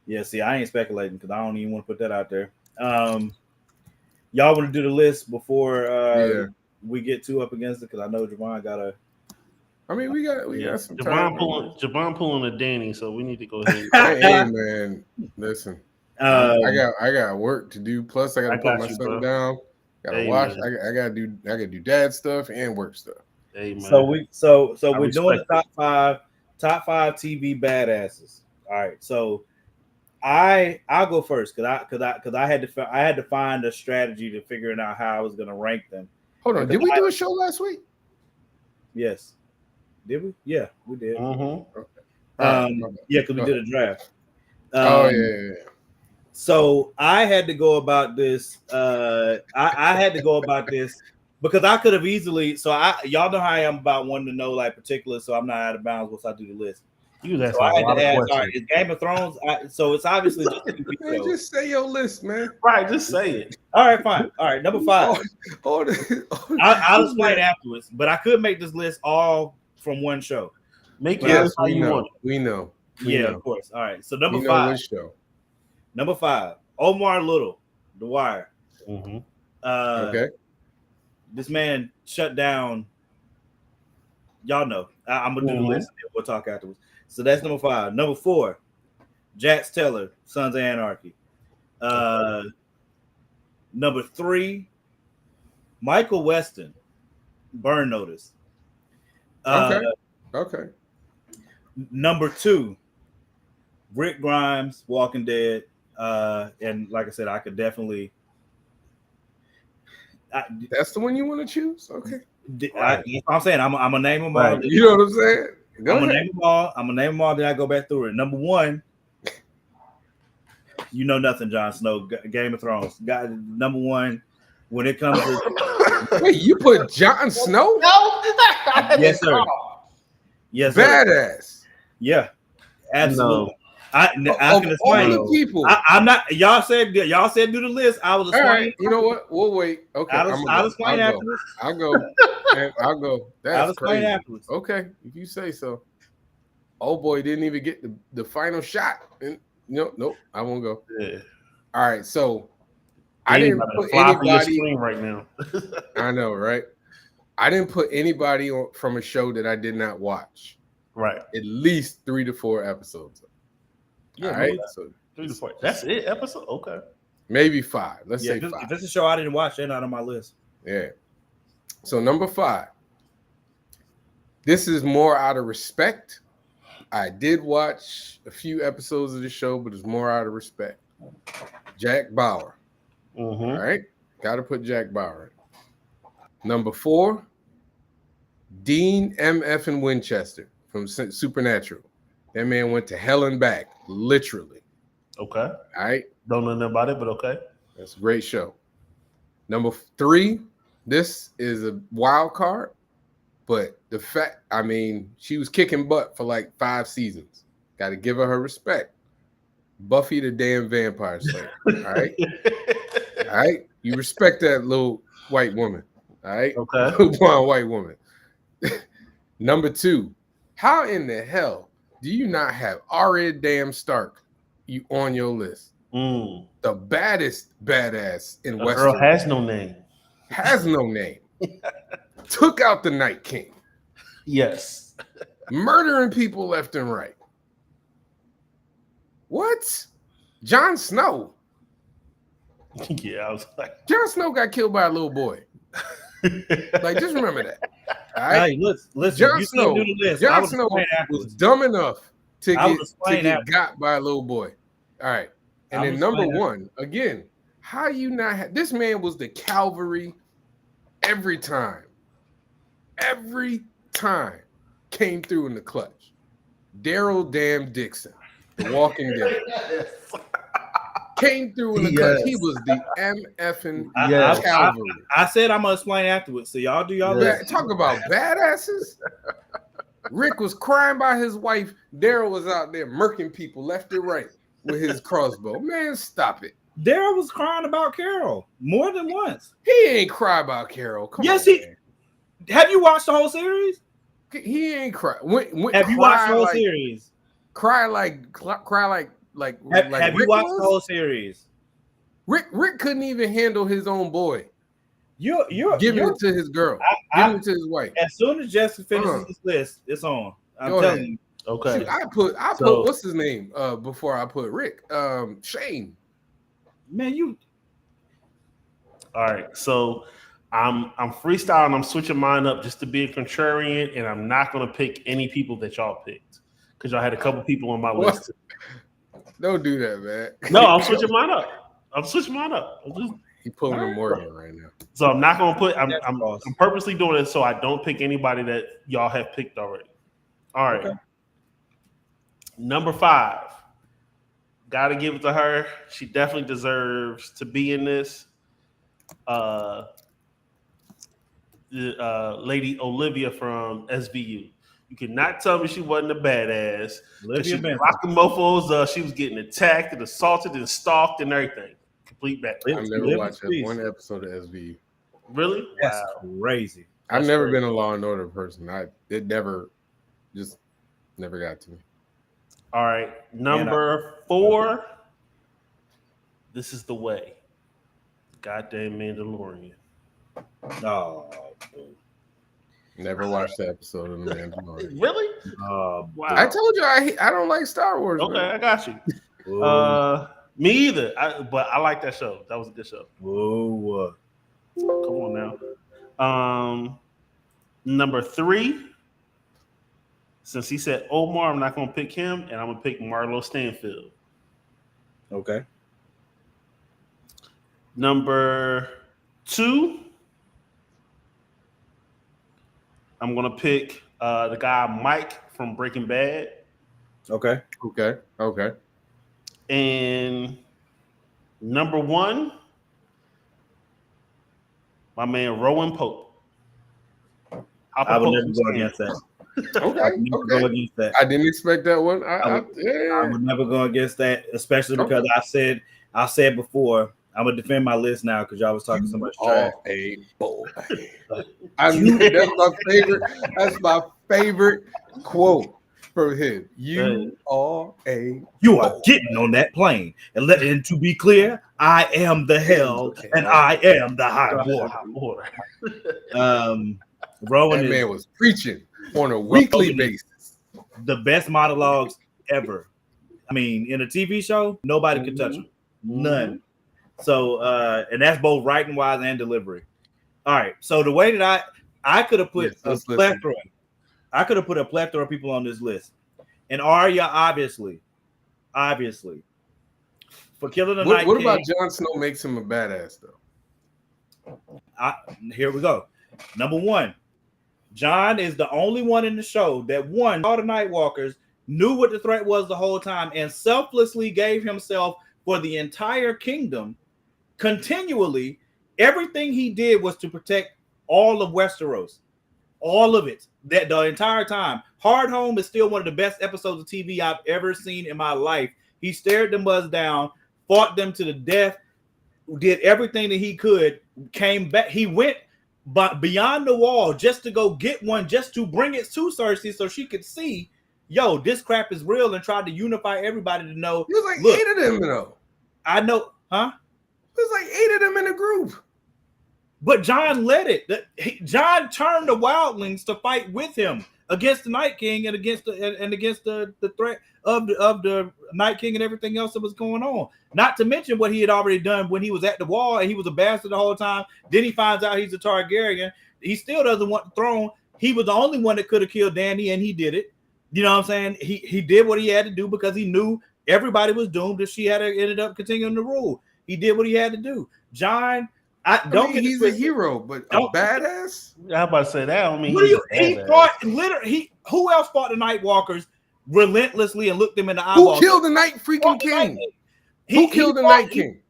A: Yeah, see, I ain't speculating because I don't even want to put that out there. Y'all want to do the list before we get too up against it? Because I know Javon got a.
B: I mean, we got some
C: Javon pulling a Danny, so we need to go ahead.
B: Hey man, listen. I got work to do. Plus, I got to put my son down. Got to wash. I got to do dad stuff and work stuff.
C: Hey, man.
A: So we're doing the top 5. top 5 TV badasses. All right, so I'll go first because I had to find a strategy to figuring out how I was going to rank them.
B: Hold on, did we do a show last week?
A: Yes, did we? Yeah, we did.
C: Mm-hmm.
A: Yeah, because we did a draft.
B: Yeah.
A: So I had to go about this. I had to go about this because I could have easily. So y'all know how I am about wanting to know like particulars, so I'm not out of bounds once I do the list.
C: You
A: so I had to ask. All right, is Game of Thrones? So it's obviously just
B: man, just say your list, man.
C: Right, just say it.
A: All right, fine. All right, number 5. I'll explain afterwards, but I could make this list all from one show.
C: Make it how you want.
B: We know.
A: Of course. All right. So number 5.
B: Which show?
A: Number 5, Omar Little, The Wire.
C: Mm-hmm.
B: Okay.
A: This man shut down. Y'all know. I'm gonna do the list and we'll talk afterwards. So that's number 5. Number 4, Jax Teller, Sons of Anarchy. Number 3, Michael Weston, Burn Notice.
B: Okay.
A: Number 2, Rick Grimes, Walking Dead. And like I said, I could definitely.
B: That's the one you want to choose? Okay.
A: I'm saying I'm gonna name them all.
B: You know what I'm saying?
A: I'm gonna name them all. Then I go back through it. Number 1, you know nothing, Jon Snow. Game of Thrones. Number 1 when it comes to.
B: Wait, you put Jon Snow?
C: No,
A: yes, sir. Yes, sir.
B: Badass.
A: Yeah, absolutely.
C: No.
A: I can explain.
B: All the people.
A: I'm not. Y'all said do the list. I was explaining.
B: All right, you know what? We'll wait. Okay,
A: I'll explain afterwards.
B: I'll go. I'll go. That's crazy. Afterwards. Okay, if you say so. Oh boy, didn't even get the final shot. And nope, I won't go.
C: Yeah.
B: All right, so I didn't put anybody
C: right now.
B: I know, right? I didn't put anybody from a show that I did not watch.
C: Right.
B: At least 3 to 4 episodes.
C: Yeah,
B: all right. So
C: 3 to 4. That's it. Episode. Okay.
B: Maybe 5. Let's say 5.
A: If it's a show I didn't watch, they're not on my list.
B: Yeah. So number 5. This is more out of respect. I did watch a few episodes of the show, but it's more out of respect. Jack Bauer.
C: Mm-hmm.
B: All right. Got to put Jack Bauer in. Number 4, Dean M.F. and Winchester from Supernatural. That man went to hell and back, literally.
C: Okay.
B: All right.
C: Don't know nothing about it, but okay.
B: That's a great show. Number 3, this is a wild card, but she was kicking butt for like 5 seasons. Got to give her respect. Buffy the damn Vampire Slayer. All right. All right. You respect that little white woman. All right.
C: Okay.
B: Blonde white woman. Number 2, how in the hell do you not have Arya damn Stark on your list? The baddest badass in Westeros.
C: Earl has no name.
B: Has no name. Took out the Night King.
C: Yes.
B: Murdering people left and right. What? Jon Snow.
C: Yeah, I was like,
B: Jon Snow got killed by a little boy. Like, just remember that. All right.
A: Hey, listen.
B: Jon Snow was dumb enough to get got by a little boy. All right. And then number 1, again, how you not have this man was the cavalry every time. Every time came through in the clutch. Daryl Damn Dixon, The Walking Dead. Came through in the clutch. He was the MFing cavalry.
A: I said I'm gonna explain afterwards. So y'all do y'all list.
B: Talk about badasses. Rick was crying by his wife. Daryl was out there murking people left and right with his crossbow. Man, stop it.
A: Daryl was crying about Carol more than once.
B: He ain't cry about Carol. Come on,
A: man. Have you watched the whole series?
B: He ain't cry.
A: Have you watched the whole series?
B: Cry like.
A: Have you watched the whole series?
B: Rick couldn't even handle his own boy.
A: You're
B: giving it to his girl. Giving it to his wife.
A: As soon as Jesse finishes this list, it's on. I'm telling you.
C: Okay.
B: See, I put what's his name before I put Rick? Shane.
A: Man, you.
C: All right, so I'm freestyling. I'm switching mine up just to be a contrarian, and I'm not going to pick any people that y'all picked. because y'all had a couple people on my list.
B: Don't do that, man.
C: No, I'm switching mine up.
B: He pulling a Morgan right now.
C: So I'm not gonna put. I'm purposely doing it so I don't pick anybody that y'all have picked already. All right. Okay. Number 5. Got to give it to her. She definitely deserves to be in this. Lady Olivia from SVU. You cannot tell me she wasn't a badass. She was rocking mofos. She was getting attacked and assaulted and stalked and everything. Complete bad.
B: I've never watched one episode of SVU.
C: Really?
A: That's crazy.
B: I've never been a Law and Order person. It never got to me.
C: All right, number 4. This is the way. Goddamn Mandalorian.
A: Oh,
B: never watched the episode of The Mandalorian.
C: Really?
B: Wow. I told you I don't like Star Wars.
C: Okay, man. I got you. Me either. But I like that show. That was a good show.
A: Whoa.
C: Come on now. Number 3. Since he said Omar, I'm not going to pick him, and I'm going to pick Marlo Stanfield.
A: Okay.
C: Number 2, I'm going to pick the guy Mike from Breaking Bad.
A: Okay.
C: And number 1, my man Rowan Pope.
A: I would never go against that.
B: Okay. I didn't expect that one.
A: I would never go against that, especially because I said before, I'm gonna defend my list now because y'all was talking so much trash.
B: A boy. That's my favorite. That's my favorite quote from him. You are
A: getting on that plane, and to be clear, I am the hell and I am the high water. Rowan
B: man was preaching on a weekly basis.
A: The best monologues ever. I mean, in a TV show, nobody could touch him. None. So, and that's both writing wise and delivery. All right. So the way that I could have put a plethora, I could have put a plethora of people on this list, and Arya obviously, for killing the Night
B: What
A: King.
B: about Jon Snow makes him a badass though?
A: Here we go. Number 1. John is the only one in the show that all the Night Walkers, knew what the threat was the whole time, and selflessly gave himself for the entire kingdom. Continually, everything he did was to protect all of Westeros, all of it, that the entire time. Hard Home is still one of the best episodes of TV I've ever seen in my life. He stared them buzz down, fought them to the death, did everything that he could, came back. He went beyond the wall just to go get one, just to bring it to Cersei so she could see, yo, this crap is real, and tried to unify everybody to know.
B: It was like 8 of them, though.
A: I know, huh?
B: It was like 8 of them in a group.
A: But John led it. John turned the wildlings to fight with him against the Night King and against the threat of the Night King and everything else that was going on. Not to mention what he had already done when he was at the wall and he was a bastard the whole time. Then he finds out he's a Targaryen. He still doesn't want the throne. He was the only one that could have killed Dany, and he did it. You know what I'm saying? He did what he had to do because he knew everybody was doomed if she had ended up continuing to rule. He did what he had to do. John,
B: he's a hero, but a badass?
C: I'm about to say that. I don't mean
A: he fought literally. Who else fought the Night Walkers relentlessly and looked them in the eyeballs?
B: Who killed the Night freaking King? Who killed the Night King?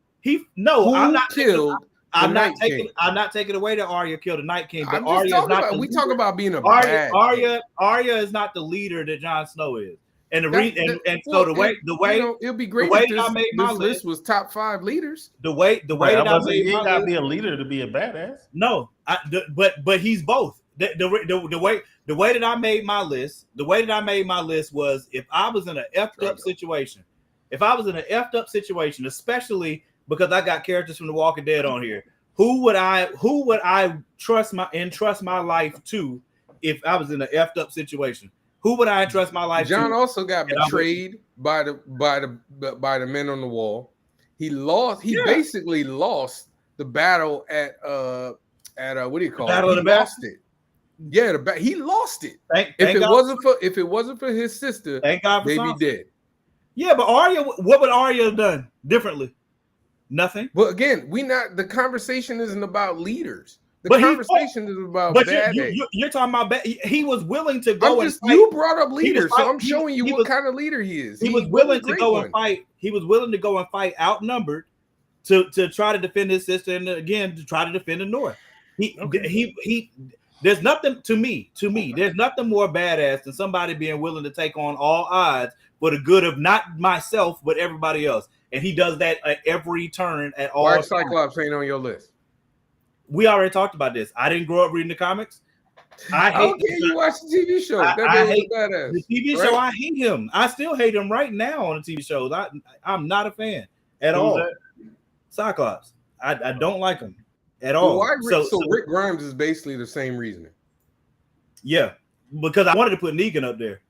A: I'm not taking away that Arya killed the Night King, but Arya is not.
B: We talk about being a
A: Arya is not the leader that Jon Snow is. And the way
B: it'll be great if this list was top 5 leaders.
A: The way that I made
C: my gotta be a leader to be a badass.
A: No, but he's both. The way that I made my list, was if I was in an effed up situation, especially because I got characters from The Walking Dead on here, who would I entrust my life to if I was in an effed up situation? Who would I entrust my life to?
B: John also got betrayed by the men on the wall. He lost. He basically lost the battle at what do you call it?
A: Battle of the
B: Lost it. Yeah, he lost it.
A: Thank
B: if it
A: God,
B: wasn't for his sister,
A: thank God for
B: baby
A: Sansa.
B: dead.
A: Yeah, but Arya, what would Arya have done differently? Nothing.
B: But again, the conversation isn't about leaders. The
A: But
B: conversation is about
A: but
B: bad.
A: you're talking about he was willing to
B: I'm
A: go and
B: just
A: fight.
B: you brought up leaders, so I'm showing you what
A: was,
B: kind of leader he is.
A: He was willing to go and fight. He was willing to go and fight outnumbered to try to defend his sister and again to try to defend the North. He there's nothing to me, there's nothing more badass than somebody being willing to take on all odds for the good of not myself but everybody else. And he does that at every turn at all.
B: Why Cyclops ain't on your list?
A: We already talked about this. I didn't grow up reading the comics.
B: I hate you watch the TV show.
A: I hate the TV show. I hate him. I still hate him right now on the TV shows. I'm not a fan at all. Cyclops. I don't like him at all.
B: So Rick Grimes is basically the same reasoning.
A: Yeah, because I wanted to put Negan up there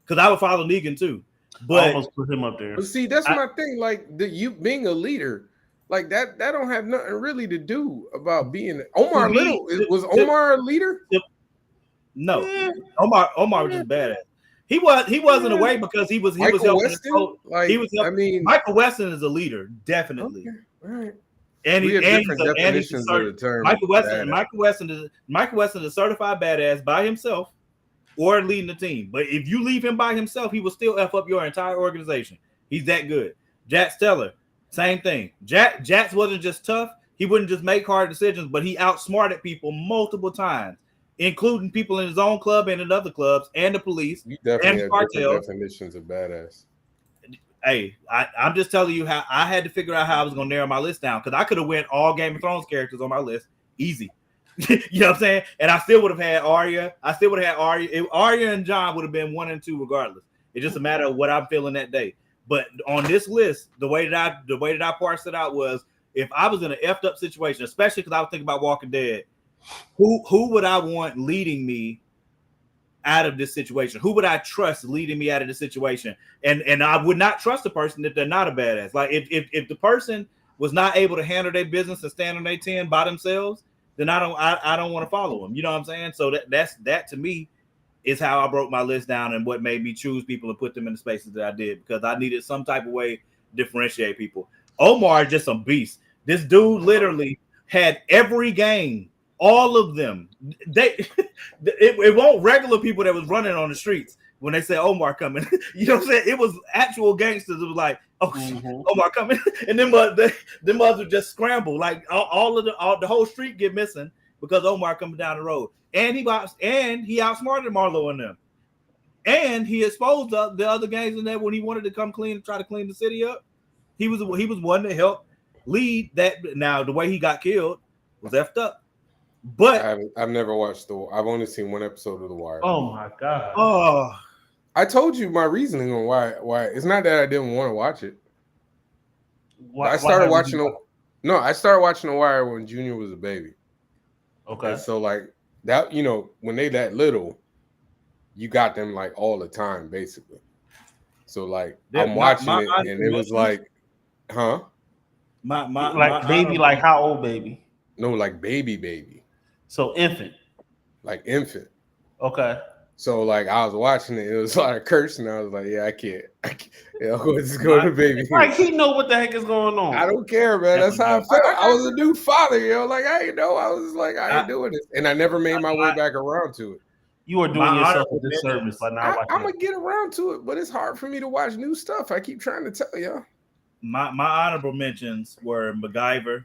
A: because I would follow Negan too. But
C: I almost put him up there.
B: But see, that's my thing. Like you being a leader. Like that don't have nothing really to do about being Omar Little. Was Omar a leader?
A: No, Omar was just badass. He wasn't away because he was helping. Michael Weston is a leader, definitely.
B: Okay. All right.
A: And
B: we have different
A: definitions
B: of the term.
A: Michael Weston is a certified badass by himself or leading the team. But if you leave him by himself, he will still F up your entire organization. He's that good. Jack Steller. Same thing. Jax wasn't just tough. He wouldn't just make hard decisions, but he outsmarted people multiple times, including people in his own club and in other clubs, and the police.
B: You definitely have different definitions of badass.
A: Hey, I'm just telling you how I had to figure out how I was going to narrow my list down because I could have went all Game of Thrones characters on my list, easy. You know what I'm saying? And I still would have had Arya. Arya and Jon would have been 1 and 2 regardless. It's just a matter of what I'm feeling that day. But on this list, the way that I parsed it out was if I was in an effed up situation, especially because I was thinking about Walking Dead, who would I want leading me out of this situation? Who would I trust leading me out of this situation? And I would not trust a person if they're not a badass. Like if the person was not able to handle their business and stand on their 10 by themselves, then I don't want to follow them. You know what I'm saying? So that to me is how I broke my list down and what made me choose people and put them in the spaces that I did because I needed some type of way to differentiate people. Omar is just a beast. This dude literally had every game, all of them. It won't regular people that was running on the streets when they said Omar coming. You know what I'm saying? It was actual gangsters. It was like, Omar coming, and them others just scramble. Like all the whole street get missing because Omar coming down the road. And he outsmarted Marlo and them. And he exposed the other gangs in there when he wanted to come clean and try to clean the city up. He was one to help lead that. Now the way he got killed was effed up. But
B: I've never watched I've only seen one episode of The Wire.
C: Oh my god.
A: Oh,
B: I told you my reasoning on why. It's not that I didn't want to watch it. I started watching The Wire when Junior was a baby.
C: Okay.
B: And so like that, when they that little, you got them like all the time, basically. So like I'm watching it and it was like, huh?
C: Baby, like how old baby?
B: No, like baby.
C: So infant.
B: Like infant.
C: Okay.
B: So like I was watching it, it was a lot of cursing. I was like, yeah, I can't. Just go to baby.
C: Like he know what the heck is going on.
B: I don't care, man. That's how I felt. I was a new father, Like I didn't know. I was like, I ain't doing this, and I never made my way back around to it.
C: You are doing yourself a disservice by not watching.
B: I'm gonna get around to it, but it's hard for me to watch new stuff. I keep trying to tell y'all.
A: My honorable mentions were MacGyver,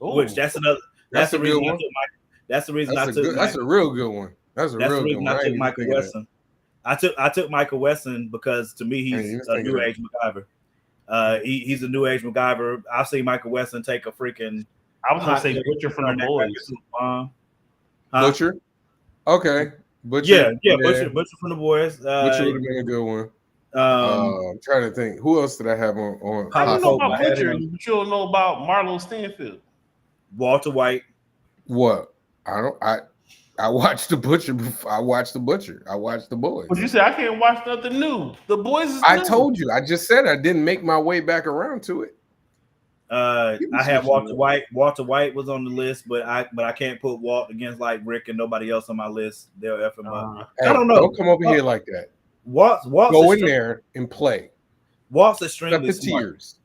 A: which that's the reason I took That's the reason I took.
B: That's a real good one. That's a real good one.
A: I took Michael Weston. I took Michael Weston because to me he's a new age MacGyver. He's a new age MacGyver. I've seen Michael Weston take a freaking.
C: I was gonna say Butcher from the Boys.
B: Butcher. Okay. Butcher.
A: Yeah. Butcher from the Boys.
B: Butcher would have been a good one. I'm trying to think. Who else did I have on?
C: I don't know about Butcher, but you don't know about Marlo Stanfield.
A: Walter White.
B: What? I watched the Butcher. I watched the Butcher. I watched the Boys.
C: But you said I can't watch nothing new. The Boys is new.
B: I told you. I just said I didn't make my way back around to it.
A: I had Walter White. Walter White was on the list, but I can't put Walt against like Rick and nobody else on my list. They'll F him up.
B: Hey,
A: I don't know.
B: Don't come over here like that.
A: Walt's
B: Go in there and play.
A: Walt's
B: Cut
A: extremely
B: the
A: smart.
B: tears.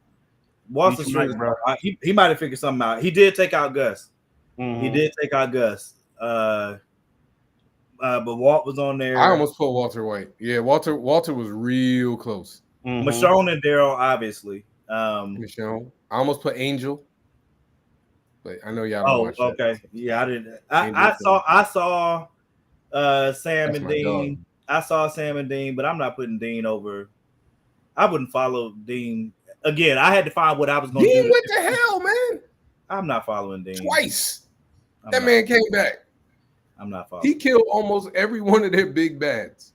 A: Walt's extremely smart. He might have figured something out. He did take out Gus.
C: Mm-hmm.
A: He did take out Gus. But Walt was on there.
B: I almost put Walter White. Yeah, Walter was real close.
A: Michonne and Daryl, obviously.
B: Michonne. I almost put Angel. But I know y'all don't watch that.
A: Okay. Yeah, I didn't. I saw Sam and Dean.
B: Dog.
A: I saw Sam and Dean, but I'm not putting Dean over. I wouldn't follow Dean. Again, I had to find what I was going to do.
B: Dean, what the hell, man?
A: I'm not following Dean.
B: Twice. That man came back.
A: I'm not following.
B: He killed almost every one of their big bads.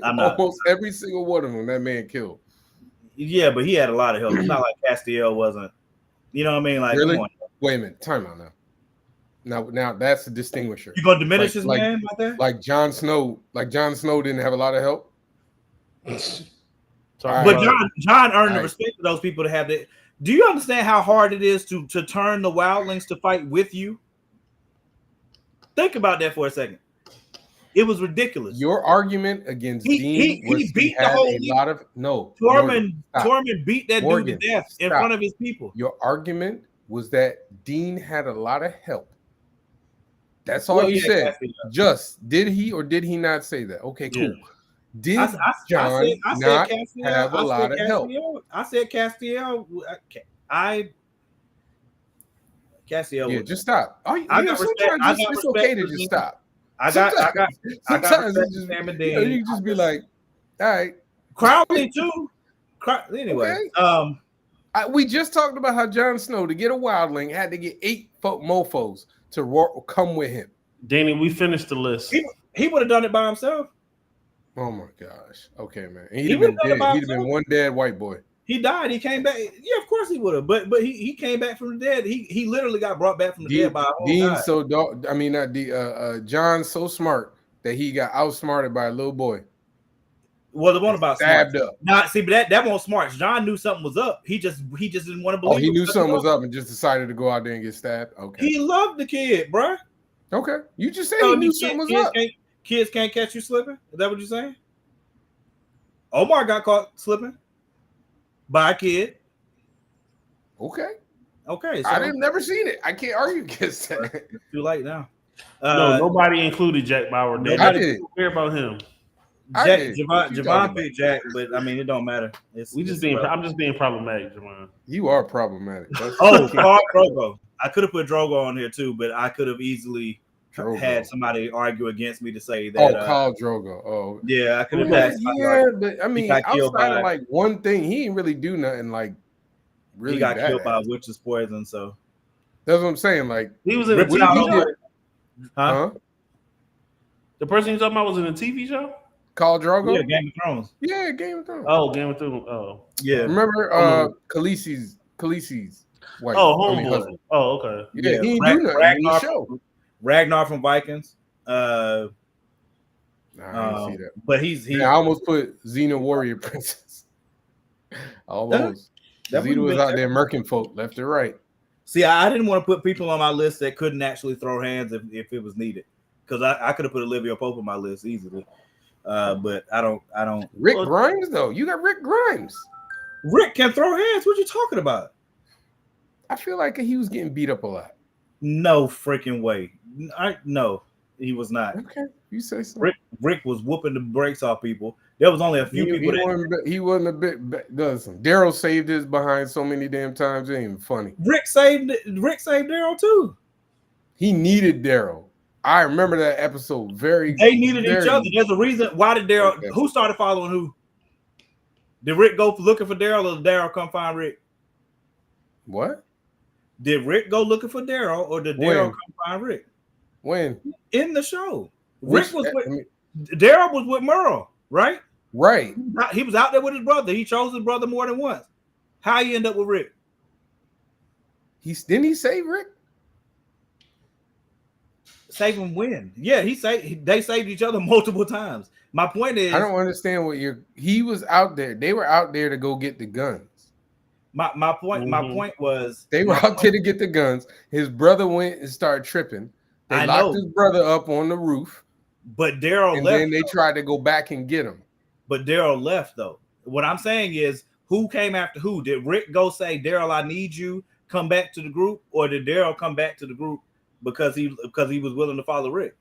B: Almost every single one of them that man killed.
A: Yeah, but he had a lot of help. It's not like Castiel wasn't. You know what I mean? Like,
B: really?
A: Come on.
B: Wait a minute. Time out now. Now that's a distinguisher.
A: You gonna diminish his man like that?
B: Like Jon Snow. Like Jon Snow didn't have a lot of help.
A: But John earned the respect of those people to have that. Do you understand how hard it is to turn the wildlings to fight with you? Think about that for a second. It was ridiculous.
B: Your argument against Dean was
A: he beat the whole
B: lot of no.
A: Tormund beat that dude to death in front of his people.
B: Your argument was that Dean had a lot of help. That's all you said. Just did he or did he not say that? Okay, cool. Yeah. Did John not have a lot of help?
A: I said Castiel. Castiel.
B: Yeah, just stop. Sometimes it's okay to just stop.
A: I got
B: sometimes you can just be like, all right.
A: Crowley too. Anyway,
B: okay. We just talked about how Jon Snow, to get a wildling, had to get 8 mofos to come with him.
C: Danny, we finished the list.
A: He would have done it by himself.
B: Oh my gosh. Okay, man. And he'd have been dead. He'd have been one dead white boy.
A: He died. He came back. Yeah, of course he would have. But he came back from the dead. He literally got brought back from the dead by a whole guy.
B: John's so smart that he got outsmarted by a little boy.
A: Well, the one about
B: stabbed up.
A: Nah, see, but that won't smart. John knew something was up. He just didn't want to believe.
B: Oh, he knew something was up and just decided to go out there and get stabbed. Okay.
A: He loved the kid, bruh.
B: Okay. You just said he knew something was up.
A: Kids can't catch you slipping. Is that what you're saying? Omar got caught slipping by a kid.
B: Okay.
A: So
B: I've never seen it. I can't argue against that.
A: It's too late now.
C: No, nobody included Jack Bauer.
B: I did.
C: Care about him.
A: Javon picked Jack, but I mean it don't matter.
C: I'm just being problematic, Javon.
B: You are problematic.
A: Carl Drogo. I could have put Drogo on here too, but I could have easily had somebody argue against me to say that.
B: Carl Drogo. Oh,
A: yeah, I could have had.
B: Yeah, but I mean, outside of like one thing, he didn't really do nothing. Like, really,
A: he got killed by a witch's poison. So
B: that's what I'm saying. Like,
C: he was in a TV show.
A: Huh?
C: The person you're talking about was in a TV show.
B: Carl Drogo?
A: Yeah, Game of Thrones.
B: Yeah, Game of Thrones.
C: Oh, Game of Thrones. Oh,
A: yeah.
B: Remember Khaleesi's wife?
C: Oh, homeboy. Oh, okay.
B: Yeah, he didn't do nothing in the show.
A: Ragnar from Vikings.
B: I didn't see that.
A: But he
B: I almost put Xena Warrior Princess. Almost. Xena was out there murking folk left and right.
A: See, I didn't want to put people on my list that couldn't actually throw hands if it was needed. Because I could have put Olivia Pope on my list easily. But I don't.
B: Rick Grimes, though. You got Rick Grimes.
A: Rick can throw hands. What you talking about?
B: I feel like he was getting beat up a lot.
A: No freaking way. No, he was not.
B: Okay, you say so.
A: Rick was whooping the brakes off people. There was only a few people.
B: He wasn't a bit. Doesn't Daryl saved his behind so many damn times? It ain't even funny.
A: Rick saved Daryl too.
B: He needed Daryl. I remember that episode very.
A: They needed each other. There's a reason. Why did Daryl? Okay. Who started following who? Did Rick go looking for Daryl, or did Daryl come find Rick?
B: What?
A: Did Rick go looking for Daryl, or did Daryl come find Rick?
B: When?
A: In the show. Daryl was with Merle, right?
B: Right.
A: He was out there with his brother. He chose his brother more than once. How you end up with Rick?
B: Didn't he save Rick?
A: Save him when? Yeah, they saved each other multiple times. My point is,
B: I don't understand he was out there. They were out there to go get the guns.
A: My point was
B: they were out there to get the guns. His brother went and started tripping. They locked his brother up on the roof.
A: But Daryl
B: and
A: left.
B: Then they tried to go back and get him.
A: But Daryl left though. What I'm saying is, who came after who? Did Rick go say, Daryl, I need you, come back to the group, or did Daryl come back to the group because he was willing to follow Rick?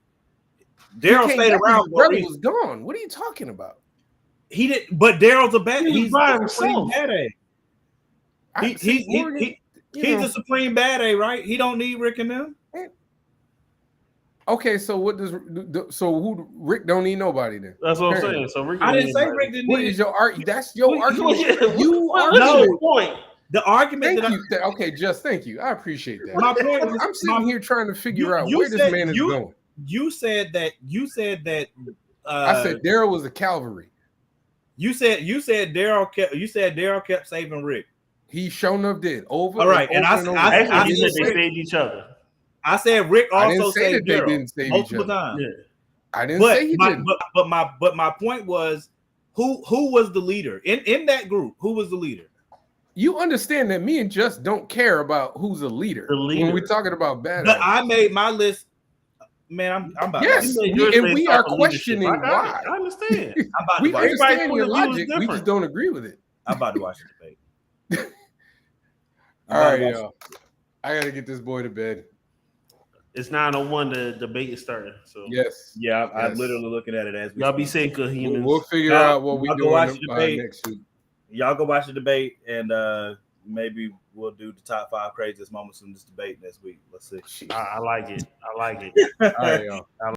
A: Daryl stayed around.
B: His brother was gone. What are you talking about?
A: He did, but Daryl's a bad.
C: He's by himself.
A: He's a supreme bad A, right? He don't need Rick and them.
B: Okay, so what does Rick don't need nobody then?
C: That's what I'm saying. So Rick,
A: I didn't say Rick didn't.
B: What is your argument? That's your argument.
C: You point.
A: The argument.
B: Okay, just thank you. I appreciate that.
A: My point was,
B: I'm sitting here trying to figure out where this man is going.
A: You said that.
B: I said Daryl was a cavalry.
A: You said Daryl kept saving Rick.
B: He sure enough did. All
A: right, and I
C: said they saved each other.
A: I said Rick also saved Daryl.
B: They didn't save
A: multiple times.
C: Yeah.
B: I didn't say he didn't.
A: But my point was, who was the leader in that group? Who was the leader?
B: You understand that me and Just don't care about who's a leader. When we're talking about bad.
A: But I made my list. Man, I'm about.
B: Yes, and we are questioning why.
C: I understand.
A: I'm about
B: we understand your logic. We just don't agree with it.
A: I'm about to watch the debate.
B: All right, y'all. I gotta get this boy to bed.
C: It's 9:01. The debate is starting. So
B: yes,
A: yeah, I'm literally looking at it as
C: y'all be safe, good humans.
B: We'll figure out what we do next week.
A: Y'all go watch the debate, and maybe we'll do the top 5 craziest moments in this debate next week. Let's see.
C: I like it.
B: All right, y'all.